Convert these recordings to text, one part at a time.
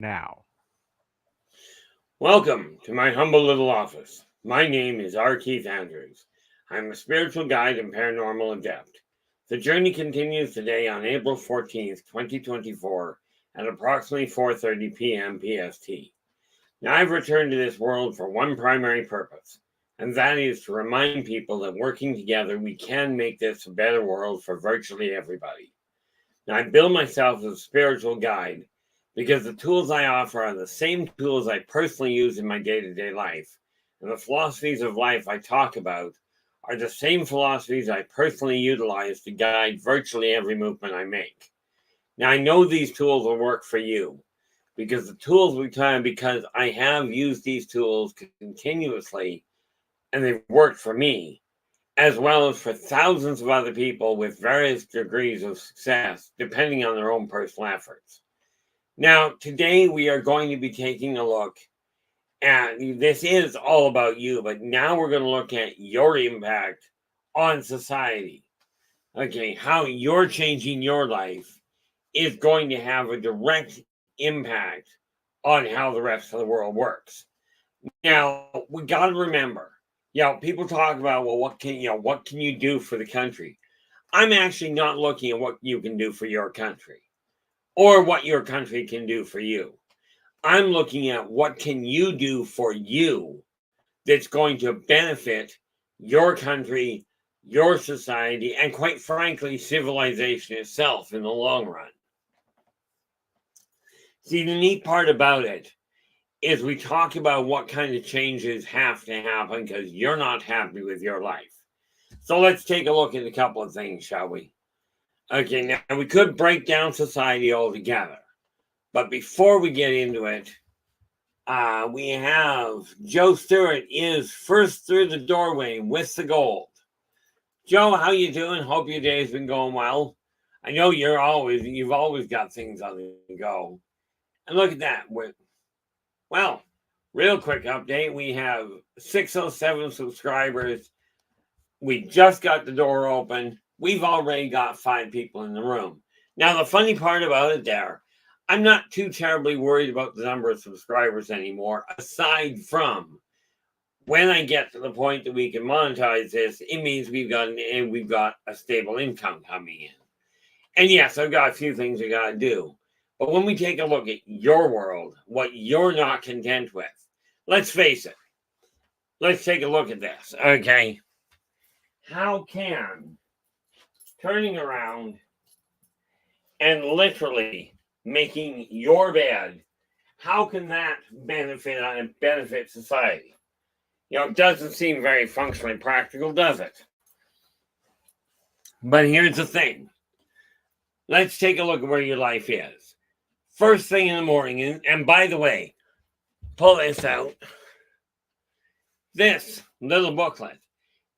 now. Welcome to my humble little office. My name is R. Keith Andrews. I'm a spiritual guide and paranormal adept. The journey continues today on April 14th, 2024 at approximately 4:30 p.m. PST. Now I've returned to this world for one primary purpose, and that is to remind people that working together we can make this a better world for virtually everybody. Now I bill myself as a spiritual guide because the tools I offer are the same tools I personally use in my day-to-day life, and the philosophies of life I talk about are the same philosophies I personally utilize to guide virtually every movement I make. Now I know these tools will work for you because I have used these tools continuously and they've worked for me, as well as for thousands of other people with various degrees of success, depending on their own personal efforts. Now, today we are going to be taking a look at this is all about you, but now we're going to look at your impact on society. Okay, how you're changing your life is going to have a direct impact on how the rest of the world works. Now, we got to remember, people talk about, well, what can you do for the country? I'm actually not looking at what you can do for your country or what your country can do for you. I'm looking at what can you do for you that's going to benefit your country, your society, and quite frankly, civilization itself in the long run. See, the neat part about it is we talk about what kind of changes have to happen because you're not happy with your life. So let's take a look at a couple of things, shall we? Okay, now we could break down society altogether. But before we get into it, we have Joe Stewart is first through the doorway with the gold. Joe, how you doing? Hope your day's been going well. I know you've always got things on the go. And look at that. Well, real quick update. We have 607 subscribers. We just got the door open. We've already got 5 people in the room. Now, the funny part about it there, I'm not too terribly worried about the number of subscribers anymore, aside from when I get to the point that we can monetize this, it means we've got a stable income coming in. And yes, I've got a few things I got to do. But when we take a look at your world, what you're not content with, let's face it. Let's take a look at this, okay? How can turning around and literally making your bed, how can that benefit society? It doesn't seem very functionally practical, does it? But here's the thing. Let's take a look at where your life is. First thing in the morning, and by the way, pull this out. This little booklet.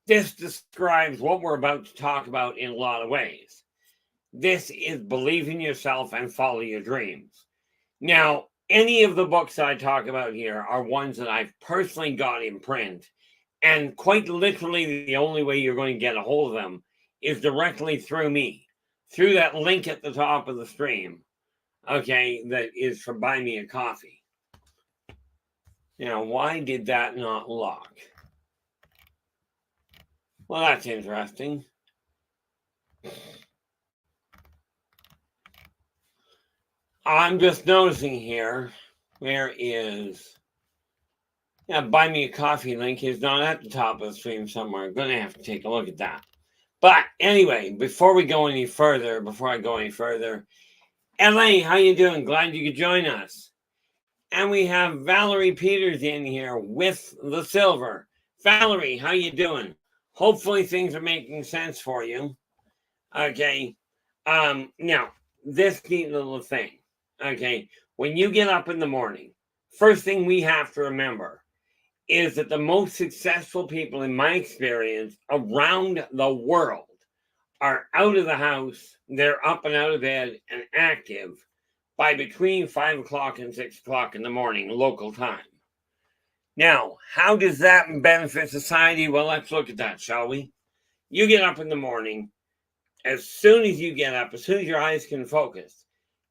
This describes what we're about to talk about in a lot of ways. This is believe in yourself and follow your dreams. Now, any of the books I talk about here are ones that I've personally got in print. And quite literally, the only way you're going to get a hold of them is directly through me, through that link at the top of the stream, okay, that is for Buy Me a Coffee. Now, why did that not lock? Well, that's interesting. I'm just noticing here, where is... Buy Me a Coffee link is not at the top of the stream somewhere. I'm going to have to take a look at that. But anyway, before I go any further, LA, how you doing? Glad you could join us. And we have Valerie Peters in here with the silver. Valerie, how you doing? Hopefully things are making sense for you. Okay. Now, this neat little thing. Okay. When you get up in the morning, first thing we have to remember is that the most successful people, in my experience, around the world are out of the house, they're up and out of bed and active by between 5 o'clock and 6 o'clock in the morning, local time. Now, how does that benefit society? Well, let's look at that, shall we? You get up in the morning. As soon as you get up, as soon as your eyes can focus,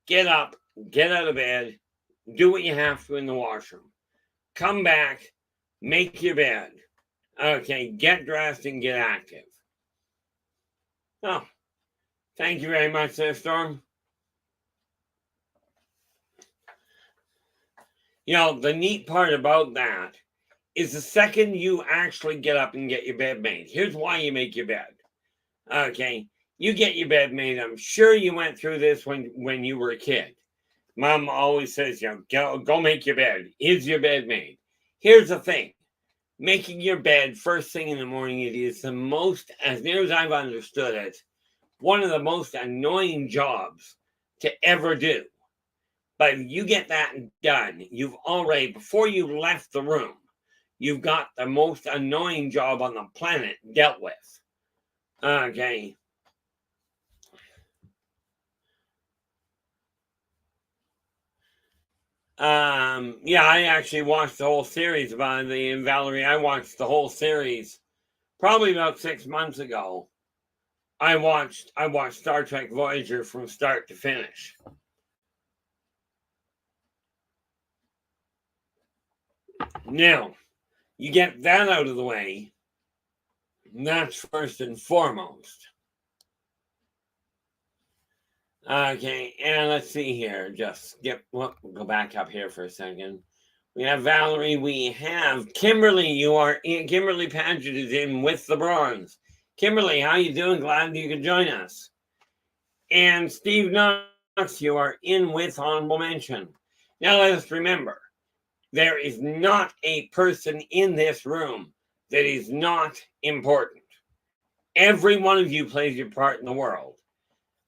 get up, get out of bed, do what you have to in the washroom. Come back, make your bed. Okay, get dressed and get active. Oh, thank you very much there, Storm. You know, the neat part about that is the second you actually get up and get your bed made. Here's why you make your bed. Okay, you get your bed made. I'm sure you went through this when you were a kid. Mom always says, you know, go make your bed. Is your bed made? Here's the thing. Making your bed first thing in the morning, it is the most, as near as I've understood it, one of the most annoying jobs to ever do. But if you get that done, you've already, before you left the room, you've got the most annoying job on the planet dealt with. Okay. Yeah, I actually watched the whole series about the Valerie. I watched the whole series probably about 6 months ago. I watched Star Trek Voyager from start to finish. Now, you get that out of the way. That's first and foremost. Okay, and let's see here. Just go back up here for a second. We have Valerie. We have Kimberly. You are in. Kimberly Paget is in with the bronze. Kimberly, how you doing? Glad you could join us. And Steve Knox, you are in with honorable mention. Now let us remember, there is not a person in this room that is not important. Every one of you plays your part in the world.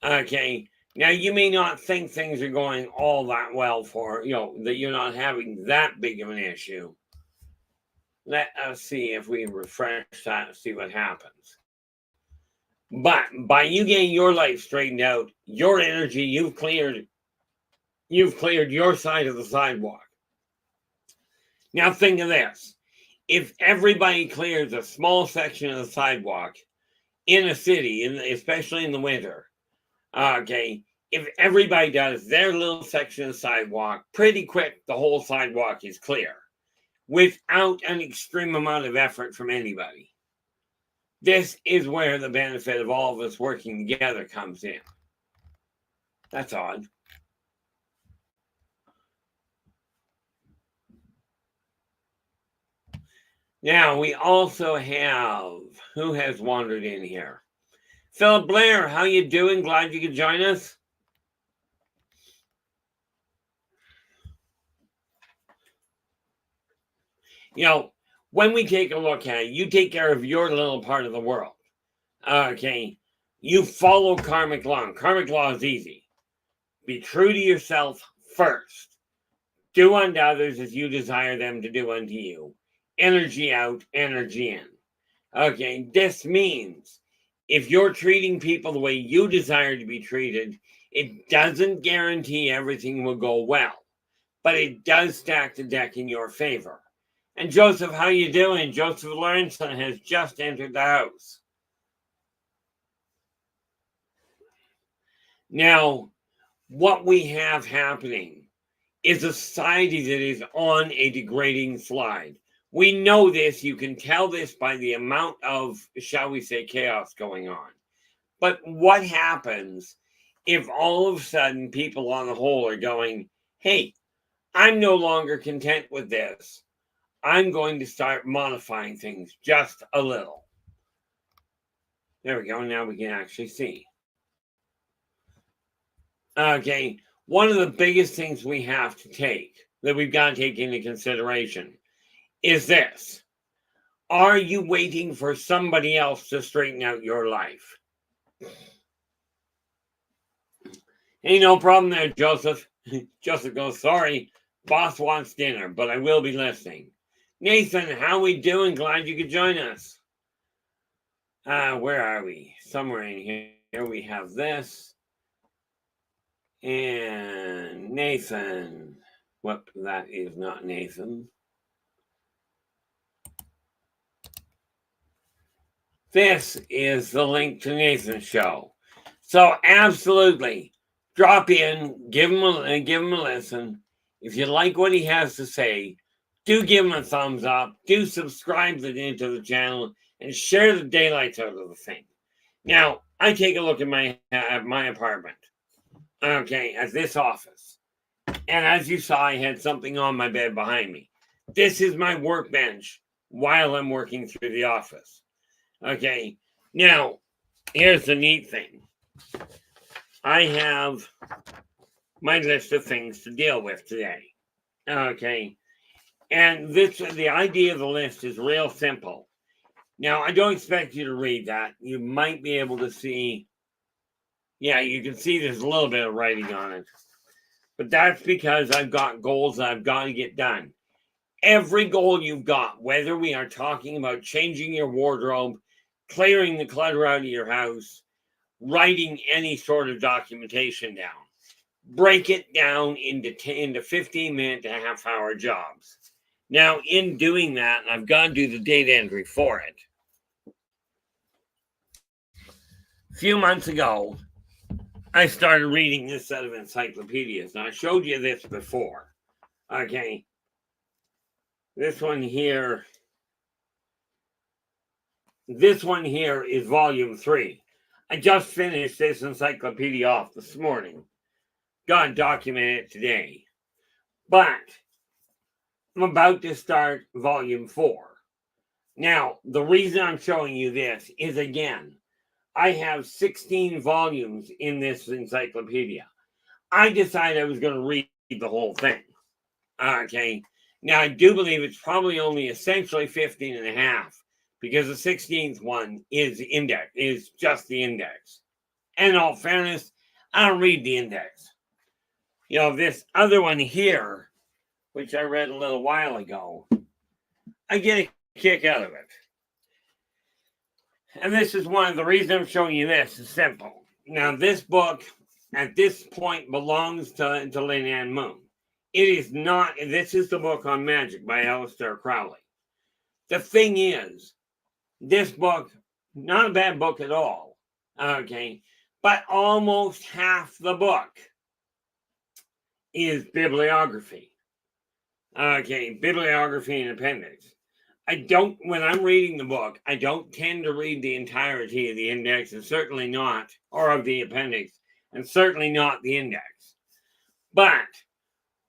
Okay. Now, you may not think things are going all that well for, that you're not having that big of an issue. Let us see if we refresh that and see what happens. But by you getting your life straightened out, your energy, you've cleared your side of the sidewalk. Now, think of this. If everybody clears a small section of the sidewalk in a city, especially in the winter, okay, if everybody does their little section of sidewalk, pretty quick, the whole sidewalk is clear without an extreme amount of effort from anybody. This is where the benefit of all of us working together comes in. That's odd. Now, we also have, who has wandered in here? Philip Blair, how you doing? Glad you could join us. When we take a look at it, you take care of your little part of the world. Okay. You follow karmic law. Karmic law is easy. Be true to yourself first. Do unto others as you desire them to do unto you. Energy out, energy in. Okay. This means if you're treating people the way you desire to be treated, it doesn't guarantee everything will go well, but it does stack the deck in your favor. And Joseph, how you doing? Joseph Lawrenson has just entered the house. Now, what we have happening is a society that is on a degrading slide. We know this. You can tell this by the amount of, shall we say, chaos going on. But what happens if all of a sudden people on the whole are going, hey, I'm no longer content with this. I'm going to start modifying things just a little. There we go. Now we can actually see. Okay. One of the biggest things we have to take, that we've got to take into consideration, is this. Are you waiting for somebody else to straighten out your life? Hey, no problem there, Joseph. Joseph goes, sorry, boss wants dinner, but I will be listening. Nathan, how we doing? Glad you could join us. Where are we? Somewhere in here we have this. And Nathan. Whoop, that is not Nathan. This is the link to Nathan's show. So absolutely, drop in, give him a listen. If you like what he has to say, do give him a thumbs up, do subscribe to the channel, and share the daylights out of the thing. Now, I take a look at my apartment, okay, at this office. And as you saw, I had something on my bed behind me. This is my workbench while I'm working through the office. Okay, now, here's the neat thing. I have my list of things to deal with today. Okay, and the idea of the list is real simple. Now, I don't expect you to read that. You might be able to see, yeah, you can see there's a little bit of writing on it. But that's because I've got goals that I've got to get done. Every goal you've got, whether we are talking about changing your wardrobe, clearing the clutter out of your house, writing any sort of documentation down, break it down into 15-minute to half-hour jobs. Now, in doing that, I've got to do the data entry for it. A few months ago, I started reading this set of encyclopedias. Now, I showed you this before. Okay. This one here is volume 3. I just finished this encyclopedia off this morning. Got to document it today. But I'm about to start volume 4. Now, the reason I'm showing you this is, again, I have 16 volumes in this encyclopedia. I decided I was going to read the whole thing. Okay. Now, I do believe it's probably only essentially 15 and a half, because the 16th one is just the index. And in all fairness, I don't read the index. You know, this other one here, which I read a little while ago, I get a kick out of it. And this is one of the reasons I'm showing you this is simple. Now, this book at this point belongs to Lynn Ann Moon. It is not, this is the book on magic by Aleister Crowley. The thing is, this book, not a bad book at all, okay, but almost half the book is bibliography. Okay, bibliography and appendix. When I'm reading the book, I don't tend to read the entirety of the index, and certainly not, or of the appendix, and certainly not the index. But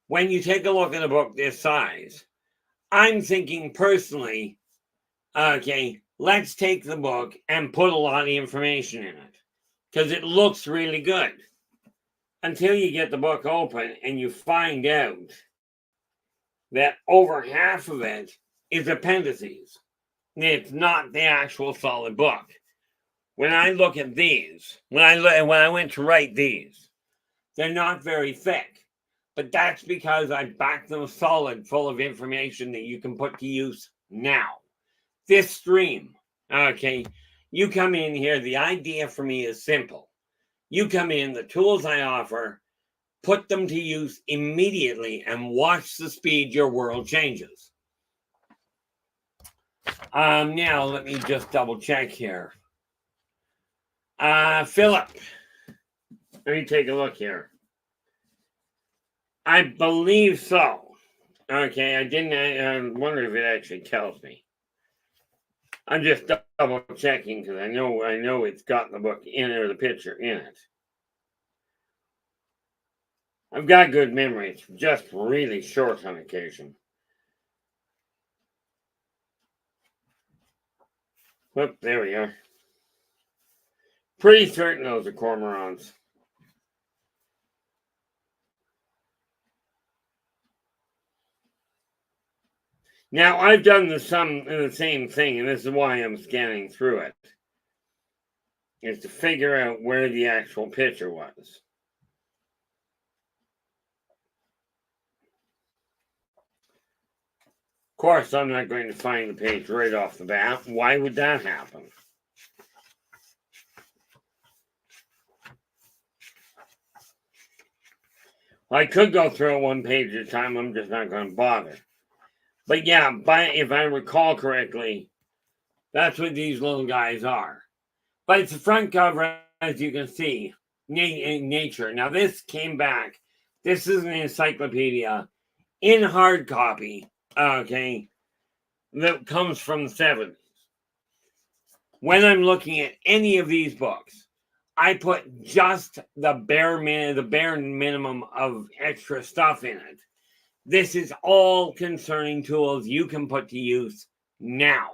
when you take a look at a book this size, I'm thinking personally, okay, let's take the book and put a lot of information in it, because it looks really good. Until you get the book open and you find out that over half of it is appendices. It's not the actual solid book. When I look at these, when I went to write these, they're not very thick. But that's because I backed them solid, full of information that you can put to use now. This stream, okay, you come in here, the idea for me is simple. You come in, the tools I offer, put them to use immediately, and watch the speed your world changes. Now, let me just double check here. Philip, let me take a look here. I believe so. Okay, I wonder if it actually tells me. I'm just double checking because I know it's got the book in it or the picture in it. I've got good memory. It's just really short on occasion. Whoop, there we are. Pretty certain those are cormorants. Now, I've done the same thing, and this is why I'm scanning through it, is to figure out where the actual picture was. Of course, I'm not going to find the page right off the bat. Why would that happen? Well, I could go through it one page at a time. I'm just not going to bother. But yeah, if I recall correctly, that's what these little guys are. But it's the front cover, as you can see, nature. Now, this came back. This is an encyclopedia in hard copy, okay, that comes from the 70s. When I'm looking at any of these books, I put just the bare minimum of extra stuff in it. This is all concerning tools you can put to use now.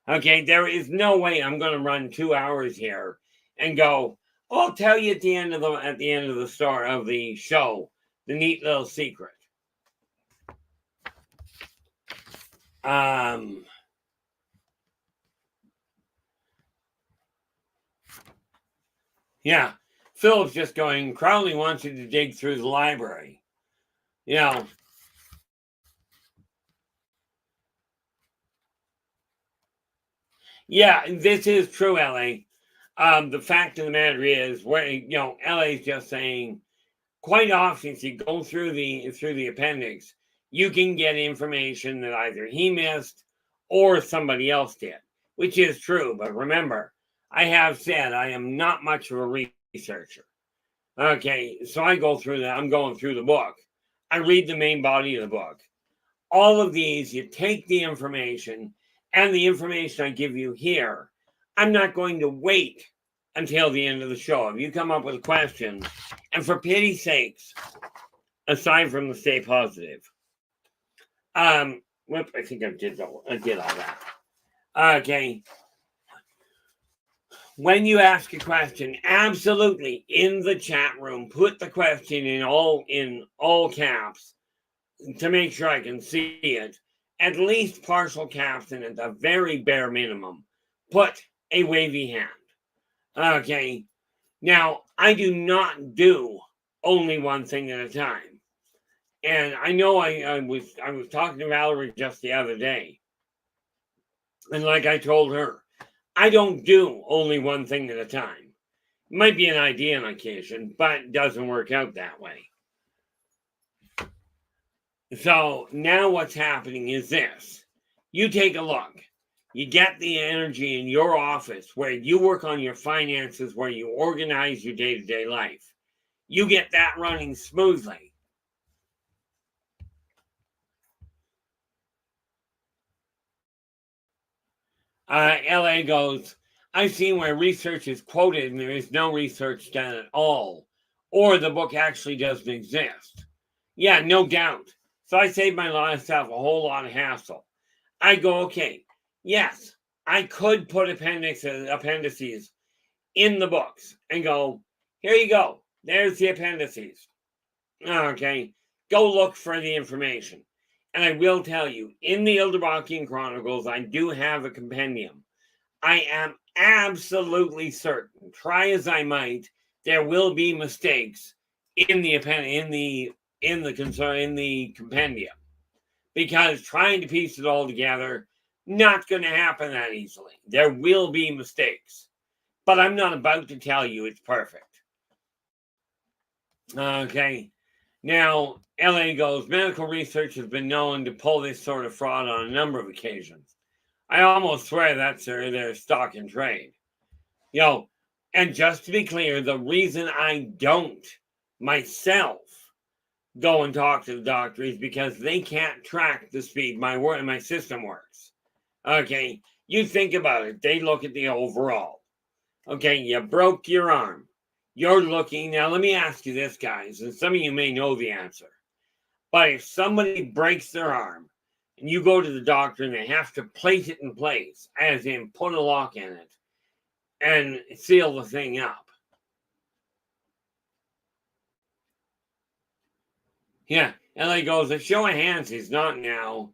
Okay, there is no way I'm going to run 2 hours here and go, I'll tell you at the end of the story of the show, the neat little secret. Yeah, Philip's just going, Crowley wants you to dig through the library. You know, yeah, this is true, LA. The fact of the matter is, LA is just saying, quite often, if you go through the appendix, you can get information that either he missed or somebody else did, which is true. But remember, I have said I am not much of a researcher. Okay, so I go through that. I'm going through the book. I read the main body of the book. All of these, you take the information, and the information I give you here, I'm not going to wait until the end of the show. If you come up with a question, and for pity's sakes, aside from the stay positive, I think I did all that. Okay. When you ask a question, absolutely in the chat room, put the question in all caps to make sure I can see it. At least partial caps, and at the very bare minimum, put a wavy hand. Okay. Now, I do not do only one thing at a time. And I know I was talking to Valerie just the other day. And like I told her, I don't do only one thing at a time. It might be an idea on occasion, but it doesn't work out that way. So now what's happening is this. You take a look. You get the energy in your office where you work on your finances, where you organize your day-to-day life. You get that running smoothly. LA goes, I've seen where research is quoted and there is no research done at all, or the book actually doesn't exist. Yeah, no doubt. So I saved myself a whole lot of hassle. I go, okay, yes, I could put appendices in the books and go, here you go. There's the appendices. Okay, go look for the information. And I will tell you, in the Ildebachian Chronicles, I do have a compendium. I am absolutely certain, try as I might, there will be mistakes in the compendium, because trying to piece it all together, not going to happen that easily. There will be mistakes, but I'm not about to tell you it's perfect. Okay. Now, LA goes, medical research has been known to pull this sort of fraud on a number of occasions. I almost swear that's their stock in trade. And just to be clear, the reason I don't myself go and talk to the doctor is because they can't track the speed my system works. Okay, you think about it. They look at the overall. Okay, you broke your arm. You're looking, now let me ask you this, guys, and some of you may know the answer. But if somebody breaks their arm and you go to the doctor and they have to plate it in place, as in put a lock in it and seal the thing up. Yeah, LA goes, a show of hands is not now,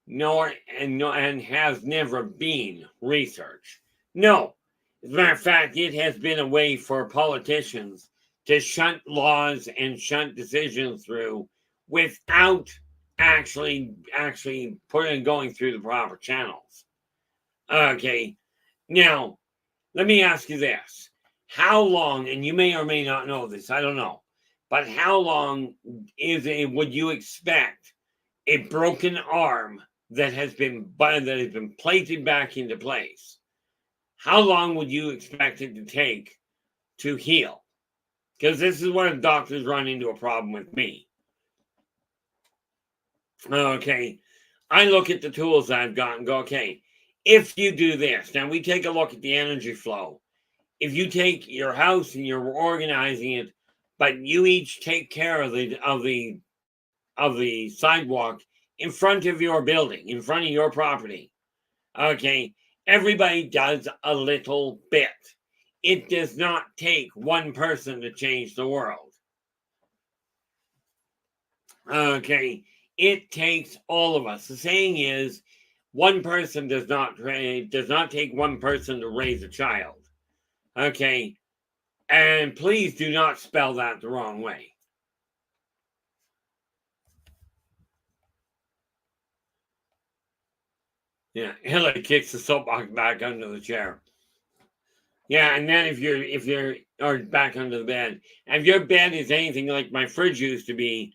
and has never been research. No, as a matter of fact, it has been a way for politicians to shunt laws and shunt decisions through without actually going through the proper channels. Okay, now let me ask you this: how long? And you may or may not know this. I don't know, but how long would you expect a broken arm that has been plated back into place? How long would you expect it to take to heal? Because this is where doctors run into a problem with me. Okay. I look at the tools I've got and go, okay, if you do this, now we take a look at the energy flow. If you take your house and you're organizing it, but you each take care of the sidewalk in front of your building, in front of your property. Okay, everybody does a little bit. It does not take one person to change the world. Okay, it takes all of us. The saying is, one person does not take one person to raise a child. Okay, and please do not spell that the wrong way. Yeah, Hillary kicks the soapbox back under the chair. Yeah, and then if you're or back under the bed, and if your bed is anything like my fridge used to be,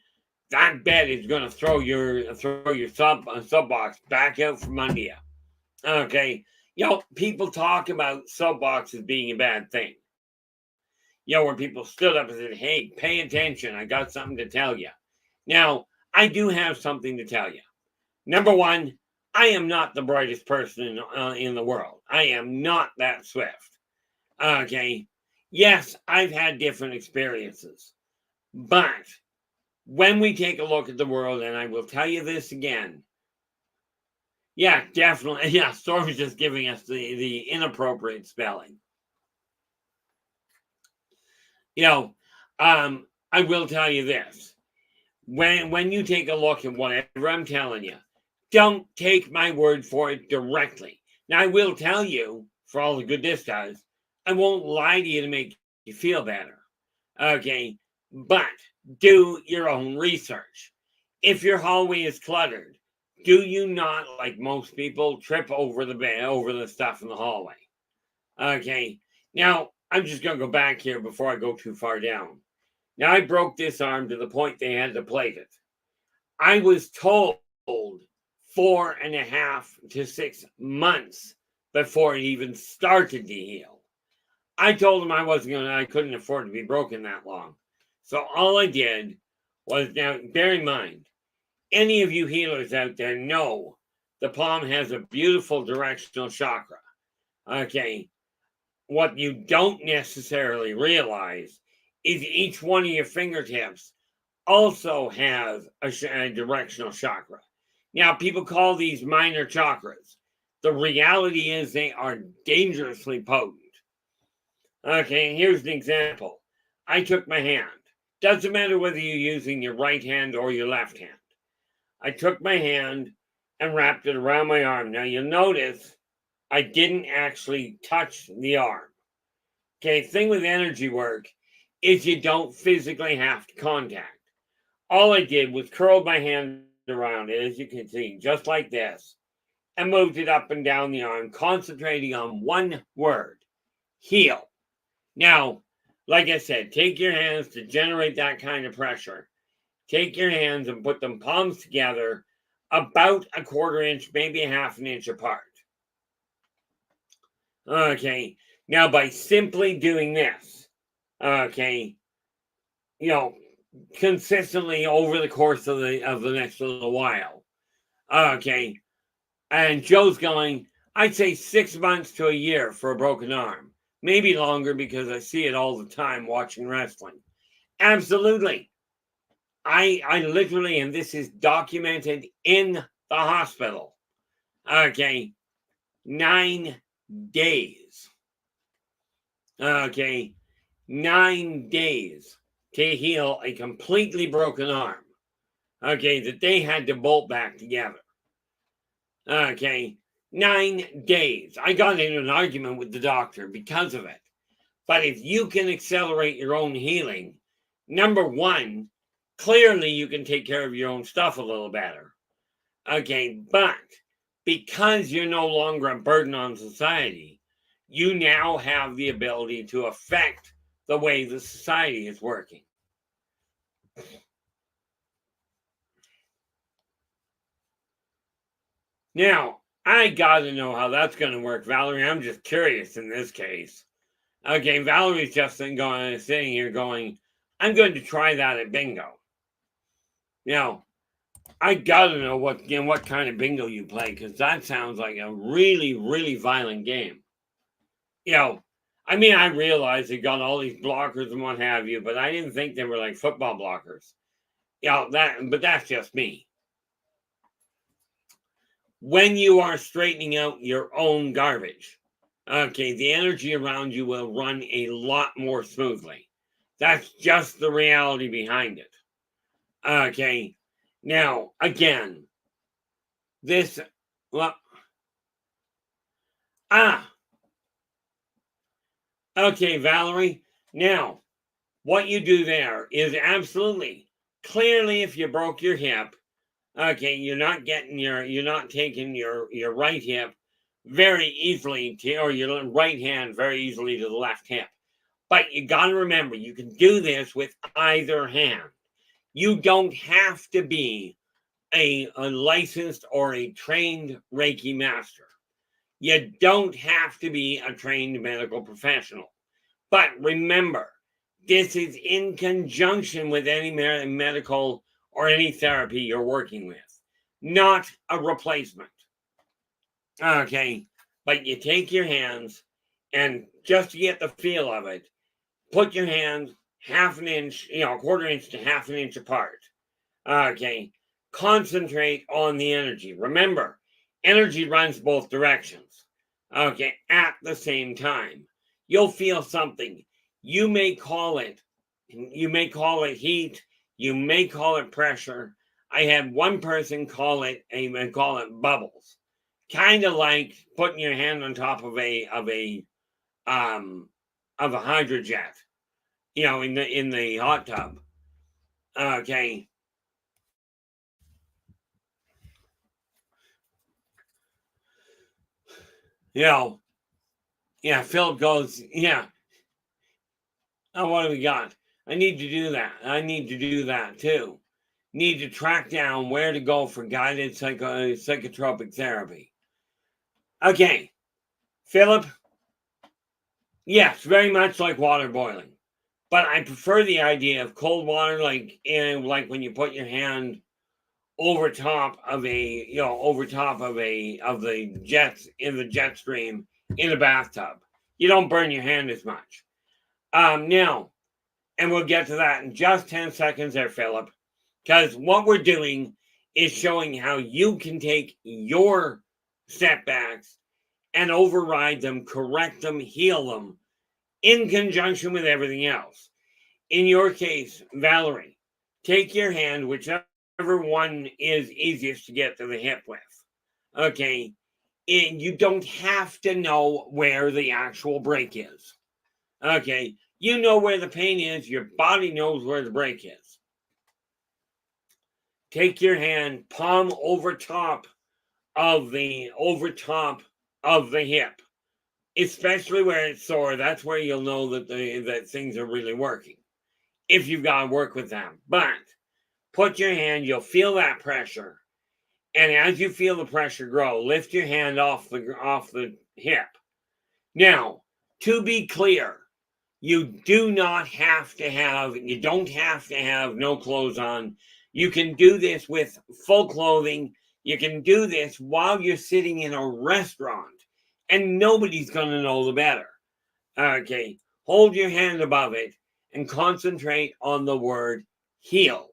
that bed is going to throw your sub box back out from under you. Okay, people talk about sub boxes being a bad thing. Where people stood up and said, "Hey, pay attention! I got something to tell you." Now, I do have something to tell you. Number one, I am not the brightest person in the world. I am not that swift. Okay. Yes, I've had different experiences. But when we take a look at the world, and I will tell you this again. Yeah, definitely. Yeah, Storm's just giving us the inappropriate spelling. I will tell you this. When you take a look at whatever I'm telling you, don't take my word for it directly. Now, I will tell you, for all the good this does, I won't lie to you to make you feel better. Okay, but do your own research. If your hallway is cluttered, do you not, like most people, trip over the stuff in the hallway? Okay, now I'm just gonna go back here before I go too far down. Now I broke this arm to the point they had to plate it. I was told 4.5 to 6 months before it even started to heal. I told him I couldn't afford to be broken that long. So all I did was, now bear in mind, any of you healers out there know the palm has a beautiful directional chakra. Okay. What you don't necessarily realize is each one of your fingertips also has a directional chakra. Now, people call these minor chakras. The reality is they are dangerously potent. Okay, here's an example. I took my hand. Doesn't matter whether you're using your right hand or your left hand. I took my hand and wrapped it around my arm. Now, you'll notice I didn't actually touch the arm. Okay, thing with energy work is you don't physically have to contact. All I did was curl my hand around it, as you can see, just like this, and moved it up and down the arm, concentrating on one word: heal. Now, like I said, take your hands to generate that kind of pressure. Take your hands and put them palms together about a 1/4 inch, maybe a 1/2 inch apart. Okay, now by simply doing this, okay, consistently over the course of the next little while, okay, and Joe's going, I'd say 6 months to a year for a broken arm, maybe longer because I see it all the time watching wrestling. Absolutely. I literally, and this is documented in the hospital. Okay, 9 days. Okay, 9 days to heal a completely broken arm. Okay, that they had to bolt back together. Okay, 9 days. I got in an argument with the doctor because of it. But if you can accelerate your own healing, number one, clearly you can take care of your own stuff a little better. Okay, but because you're no longer a burden on society, you now have the ability to affect the way the society is working. Now, I gotta know how that's going to work, Valerie. I'm just curious in this case. Okay, Valerie's just sitting here going, I'm going to try that at bingo. Now, I gotta know what kind of bingo you play, because that sounds like a really, really violent game. You know, I mean, I realize they got all these blockers and what have you, but I didn't think they were like football blockers. But that's just me. When you are straightening out your own garbage, okay, the energy around you will run a lot more smoothly. That's just the reality behind it. Okay, now again, this, well, ah, okay, Valerie. Now, what you do there is absolutely clearly, if you broke your hip, okay, you're not taking your right hip very easily to, or your right hand very easily to the left hip. But you got to remember, you can do this with either hand. You don't have to be a licensed or a trained Reiki master. You don't have to be a trained medical professional. But remember, this is in conjunction with any medical or any therapy you're working with, not a replacement. Okay, but you take your hands, and just to get the feel of it, put your hands half an inch, a quarter inch to half an inch apart. Okay, concentrate on the energy. Remember, energy runs both directions. Okay, at the same time, you'll feel something. You may call it, you may call it heat. You may call it pressure. I had one person call it bubbles, kind of like putting your hand on top um of a hydrojet, in the hot tub. Okay, you know, yeah. Philip goes, yeah. Oh, what do we got? I need to do that. I need to do that too. Need to track down where to go for guided psychotropic therapy. Okay, Philip. Yes, very much like water boiling, but I prefer the idea of cold water, like when you put your hand over top of the jets in the jet stream in a bathtub. You don't burn your hand as much. Now, and we'll get to that in just 10 seconds there, Philip, because what we're doing is showing how you can take your setbacks and override them, correct them, heal them in conjunction with everything else. In your case, Valerie, take your hand, whichever one is easiest to get to the hip with. Okay. And you don't have to know where the actual break is. Okay. You know where the pain is. Your body knows where the break is. Take your hand, palm over top of the hip, especially where it's sore. That's where you'll know that things are really working. If you've got to work with them, but put your hand, you'll feel that pressure. And as you feel the pressure grow, lift your hand off the hip. Now, to be clear, you don't have to have no clothes on. You can do this with full clothing. You can do this while you're sitting in a restaurant, and nobody's going to know the better. Okay, hold your hand above it and concentrate on the word heal.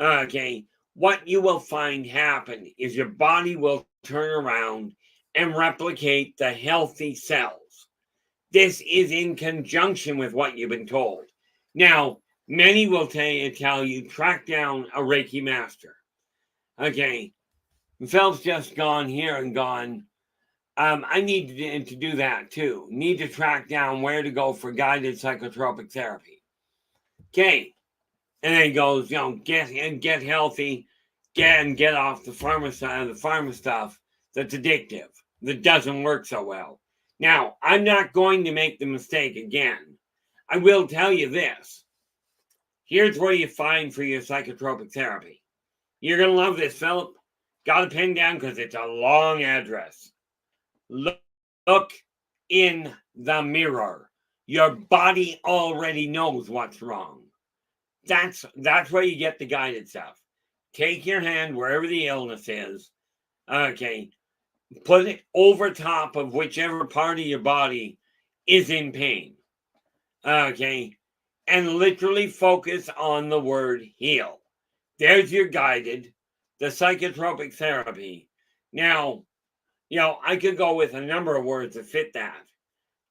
Okay, what you will find happen is your body will turn around and replicate the healthy cells. This is in conjunction with what you've been told. Now, many will tell you track down a Reiki master. Okay, Phelps just gone here and gone. I need to do that too. Need to track down where to go for guided psychotropic therapy. Okay, and then he goes, get healthy, get off the pharma stuff that's addictive, that doesn't work so well. Now, I'm not going to make the mistake again. I will tell you this. Here's where you find for your psychotropic therapy. You're going to love this, Philip. Got a pen down because it's a long address. Look in the mirror. Your body already knows what's wrong. That's where you get the guided stuff. take your hand wherever the illness is, okay, put it over top of whichever part of your body is in pain, okay, and literally focus on the word heal. There's your guided, the psychotropic therapy. Now, I could go with a number of words that fit that.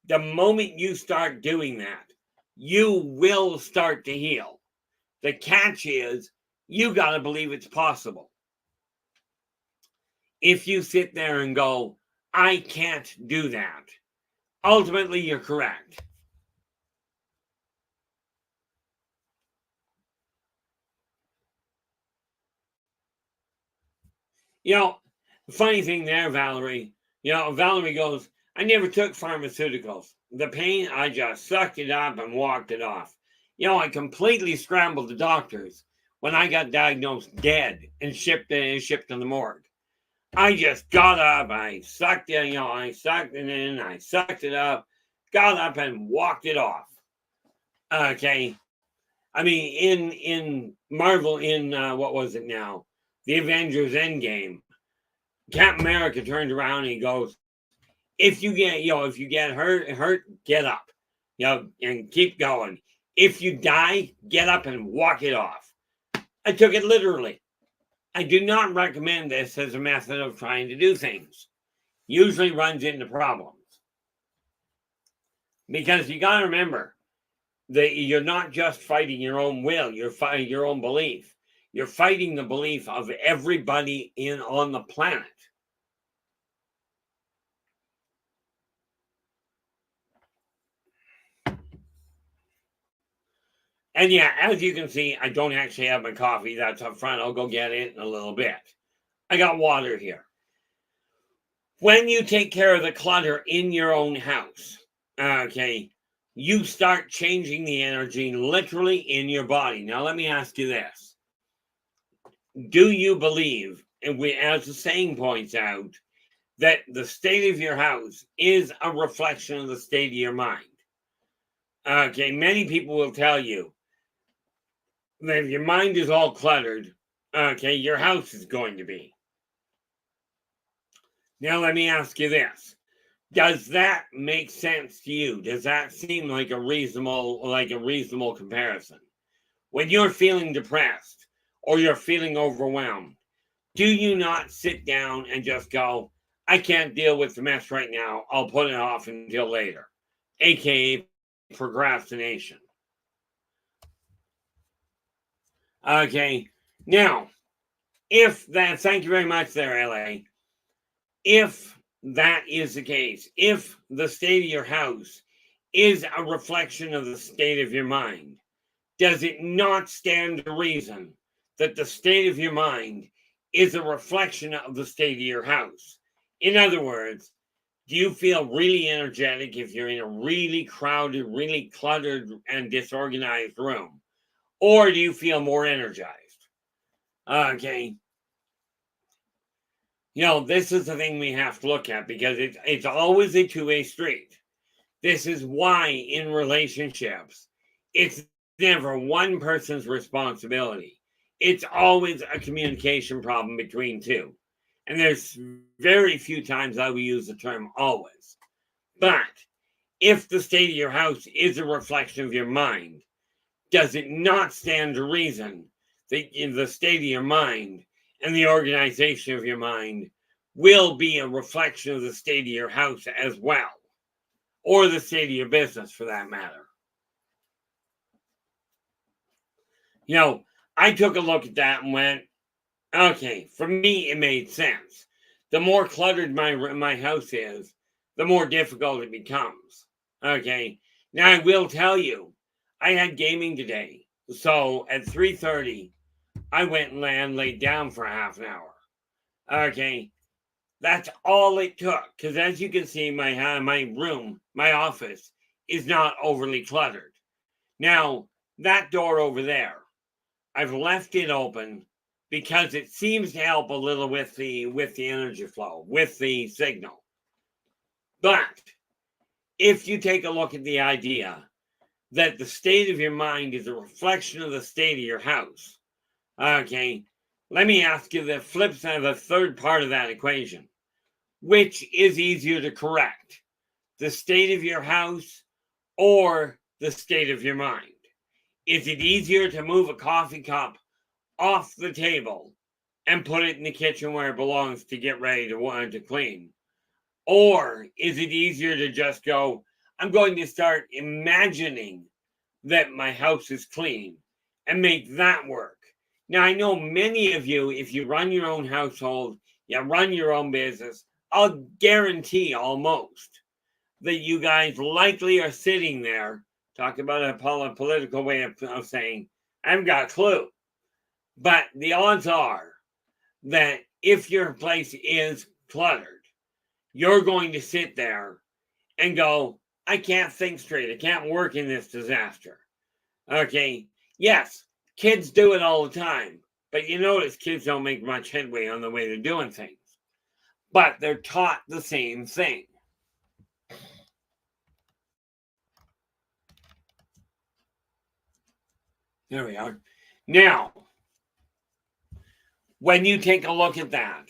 The moment you start doing that, you will start to heal. The catch is, you got to believe it's possible. If you sit there and go, I can't do that, ultimately you're correct. The funny thing there, Valerie, Valerie goes, I never took pharmaceuticals. The pain, I just sucked it up and walked it off. I completely scrambled the doctors when I got diagnosed dead and shipped to the morgue. I just got up, I sucked it, I sucked it in, I sucked it up, got up and walked it off. Okay. I mean, in Marvel, what was it now? The Avengers Endgame, Captain America turns around and he goes, if you get hurt, get up, and keep going. If you die, get up and walk it off. I took it literally. I do not recommend this as a method of trying to do things. Usually runs into problems. Because you got to remember that you're not just fighting your own will, you're fighting your own belief. You're fighting the belief of everybody on the planet. And yeah, as you can see, I don't actually have my coffee. That's up front. I'll go get it in a little bit. I got water here. When you take care of the clutter in your own house, okay, you start changing the energy literally in your body. Now, let me ask you this. Do you believe, as the saying points out, that the state of your house is a reflection of the state of your mind? Okay, many people will tell you that if your mind is all cluttered, okay, your house is going to be. Now, let me ask you this. Does that make sense to you? Does that seem like a reasonable comparison? When you're feeling depressed or you're feeling overwhelmed, do you not sit down and just go, I can't deal with the mess right now, I'll put it off until later, aka procrastination? Okay, now, thank you very much there, LA. If that is the case, if the state of your house is a reflection of the state of your mind, does it not stand to reason that the state of your mind is a reflection of the state of your house? In other words, do you feel really energetic if you're in a really crowded, really cluttered and disorganized room? Or do you feel more energized? Okay. This is the thing we have to look at because it's always a two-way street. This is why in relationships, it's never one person's responsibility. It's always a communication problem between two. And there's very few times I will use the term always. But if the state of your house is a reflection of your mind, does it not stand to reason that in the state of your mind and the organization of your mind will be a reflection of the state of your house as well, or the state of your business for that matter? I took a look at that and went, okay, for me, it made sense. The more cluttered my house is, the more difficult it becomes. Okay, now I will tell you, I had gaming today. So at 3:30, I went and laid down for half an hour. Okay, that's all it took. Because as you can see, my room, my office, is not overly cluttered. Now, that door over there, I've left it open because it seems to help a little with the energy flow, with the signal. But if you take a look at the idea that the state of your mind is a reflection of the state of your house, okay, let me ask you the flip side, the third part of that equation. Which is easier to correct? The state of your house or the state of your mind? Is it easier to move a coffee cup off the table and put it in the kitchen where it belongs to get ready to clean? Or is it easier to just go, I'm going to start imagining that my house is clean and make that work? Now, I know many of you, if you run your own household, you run your own business, I'll guarantee almost that you guys likely are sitting there, talk about a political way of saying, I haven't got a clue. But the odds are that if your place is cluttered, you're going to sit there and go, I can't think straight. I can't work in this disaster. Okay. Yes, kids do it all the time. But you notice kids don't make much headway on the way they're doing things. But they're taught the same thing. There we are. Now, when you take a look at that,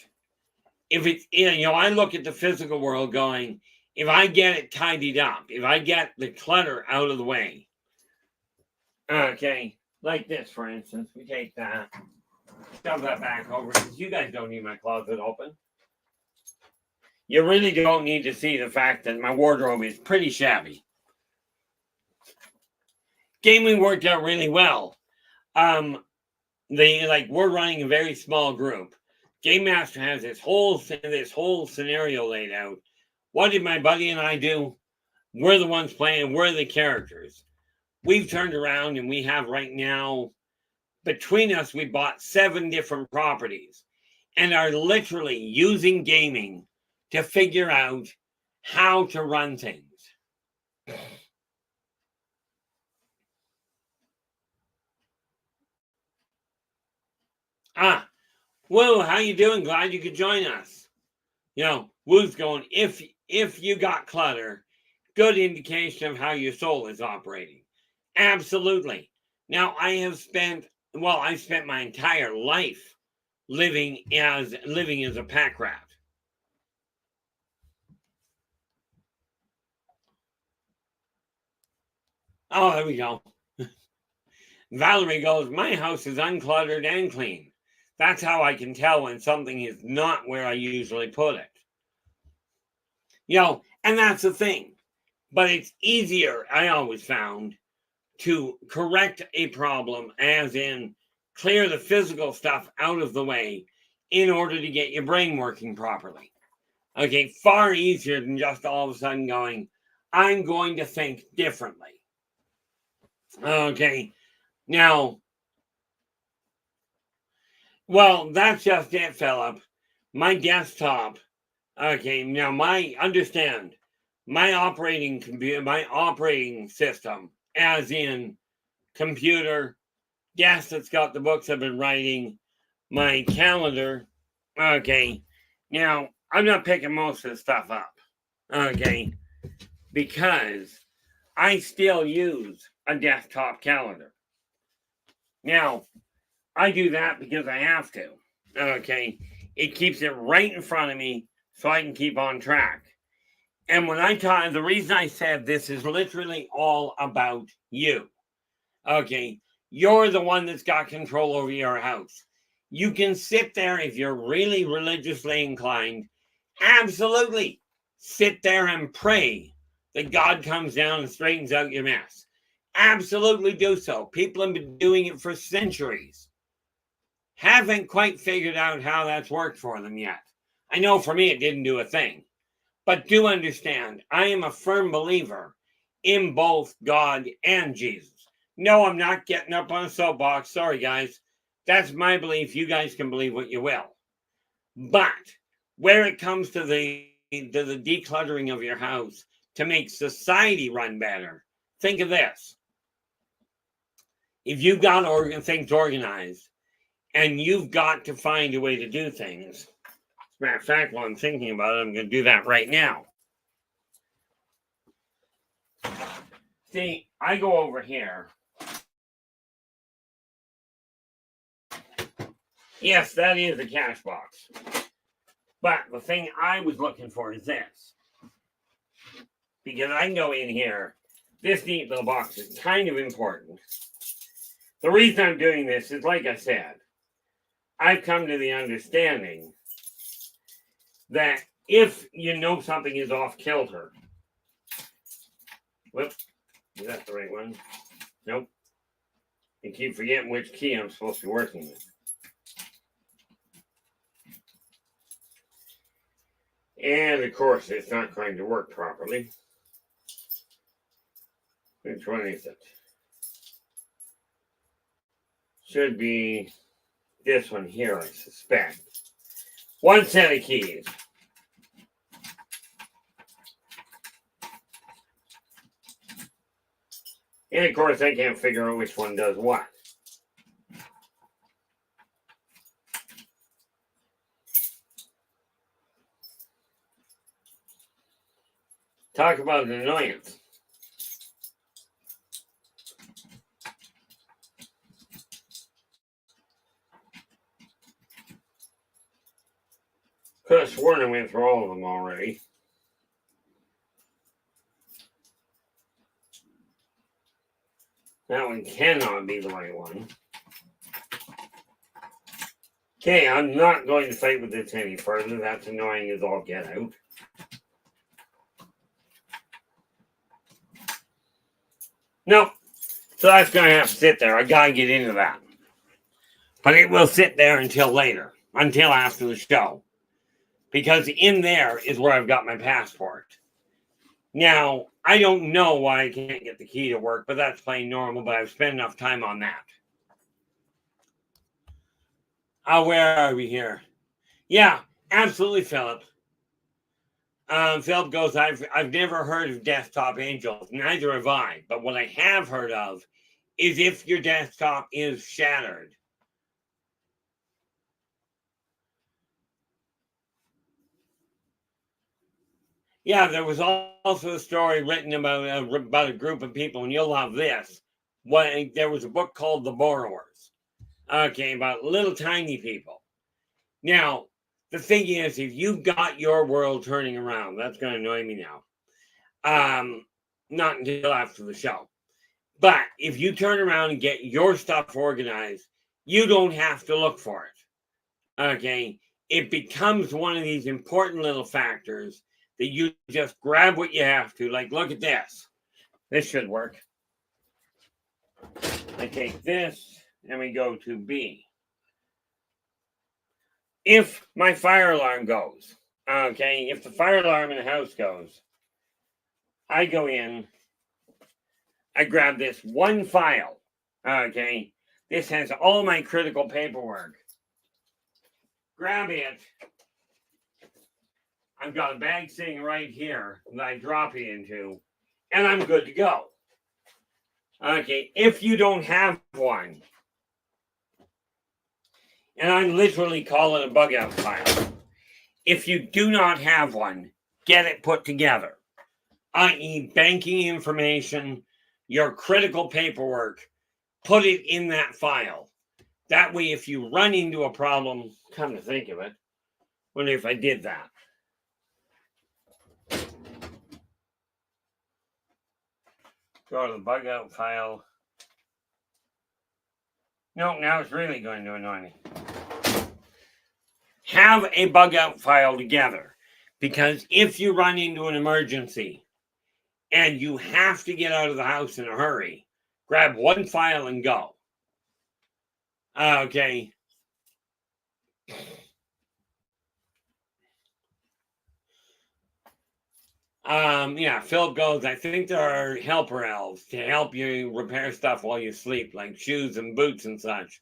if it's, I look at the physical world going, if I get it tidied up, if I get the clutter out of the way, okay, like this, for instance, we take that, shove that back over, because you guys don't need my closet open. You really don't need to see the fact that my wardrobe is pretty shabby. Gaming worked out really well. We're running a very small group. Game Master has this whole scenario laid out. What did my buddy and I do? We're the ones playing. We're the characters. We've turned around and we have right now, between us, we bought 7 different properties and are literally using gaming to figure out how to run things. Woo, how you doing? Glad you could join us. Woo's going, if you got clutter, good indication of how your soul is operating. Absolutely. Now, I spent my entire life living as a pack rat. Oh, there we go. Valerie goes, my house is uncluttered and clean. That's how I can tell when something is not where I usually put it. And that's the thing. But it's easier, I always found, to correct a problem, as in clear the physical stuff out of the way in order to get your brain working properly. Okay, far easier than just all of a sudden going, I'm going to think differently. Okay, now, well, that's just it, Philip. My desktop, okay, now my operating system, as in computer, desk that's got the books I've been writing, my calendar, okay, now I'm not picking most of the stuff up, okay, because I still use a desktop calendar. Now, I do that because I have to, okay, it keeps it right in front of me so I can keep on track. And when the reason I said this is literally all about you, okay, you're the one that's got control over your house. You can sit there if you're really religiously inclined. Absolutely. Sit there and pray that God comes down and straightens out your mess. Absolutely do so. People have been doing it for centuries. Haven't quite figured out how that's worked for them yet. I know for me it didn't do a thing. But do understand, I am a firm believer in both God and Jesus. No, I'm not getting up on a soapbox. Sorry, guys. That's my belief. You guys can believe what you will. But where it comes to the decluttering of your house to make society run better, think of this. If you've got things organized and you've got to find a way to do things, as a matter of fact, while I'm thinking about it, I'm going to do that right now. See, I go over here. Yes, that is a cash box. But the thing I was looking for is this. Because I can go in here. This neat little box is kind of important. The reason I'm doing this is, like I said, I've come to the understanding that if you know something is off kilter, whoop, is that the right one? Nope. I keep forgetting which key I'm supposed to be working with. And of course, it's not going to work properly. Which one is it? Should be this one here, I suspect. One set of keys. And of course, I can't figure out which one does what. Talk about an annoyance. Could have sworn I went through all of them already. That one cannot be the right one. Okay, I'm not going to fight with this any further. That's annoying as all get out. Nope. So that's going to have to sit there. I got to get into that. But it will sit there until later. Until after the show. Because in there is where I've got my passport. Now, I don't know why I can't get the key to work, but that's plain normal, but I've spent enough time on that. Where are we here? Yeah, absolutely, Philip. Philip goes, I've never heard of desktop angels. Neither have I. But what I have heard of is if your desktop is shattered. Yeah, there was also a story written about a group of people, and you'll love this. There was a book called The Borrowers. Okay, about little tiny people. Now, the thing is, if you've got your world turning around, that's going to annoy me now. Not until after the show. But if you turn around and get your stuff organized, you don't have to look for it. Okay? It becomes one of these important little factors that you just grab what you have to. Like, look at this. This should work. I take this and we go to B. If my fire alarm goes, okay, if the fire alarm in the house goes, I go in, I grab this one file, okay, this has all my critical paperwork. Grab it. I've got a bag sitting right here that I drop it into, and I'm good to go. Okay, if you don't have one, and I literally call it a bug out file. If you do not have one, get it put together, i.e. banking information, your critical paperwork, put it in that file. That way, if you run into a problem, come to think of it, wonder if I did that. Go to the bug out file. No, now it's really going to annoy me. Have a bug out file together, because if you run into an emergency and you have to get out of the house in a hurry, grab one file and go. Okay. Yeah, Phil goes, I think there are helper elves to help you repair stuff while you sleep, like shoes and boots and such.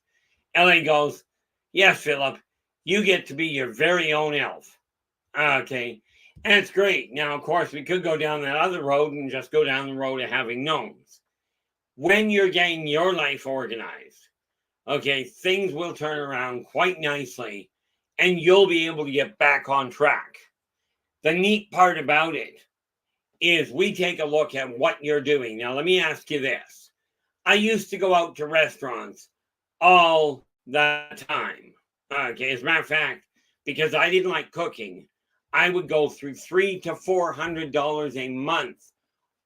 Ellie goes, yes, Philip, you get to be your very own elf. Okay. And it's great. Now, of course, we could go down that other road and just go down the road of having gnomes. When you're getting your life organized, okay, things will turn around quite nicely and you'll be able to get back on track. The neat part about it is we take a look at what you're doing. Now, let me ask you this. I used to go out to restaurants all the time. Okay, as a matter of fact, because I didn't like cooking, I would go through $300 to $400 a month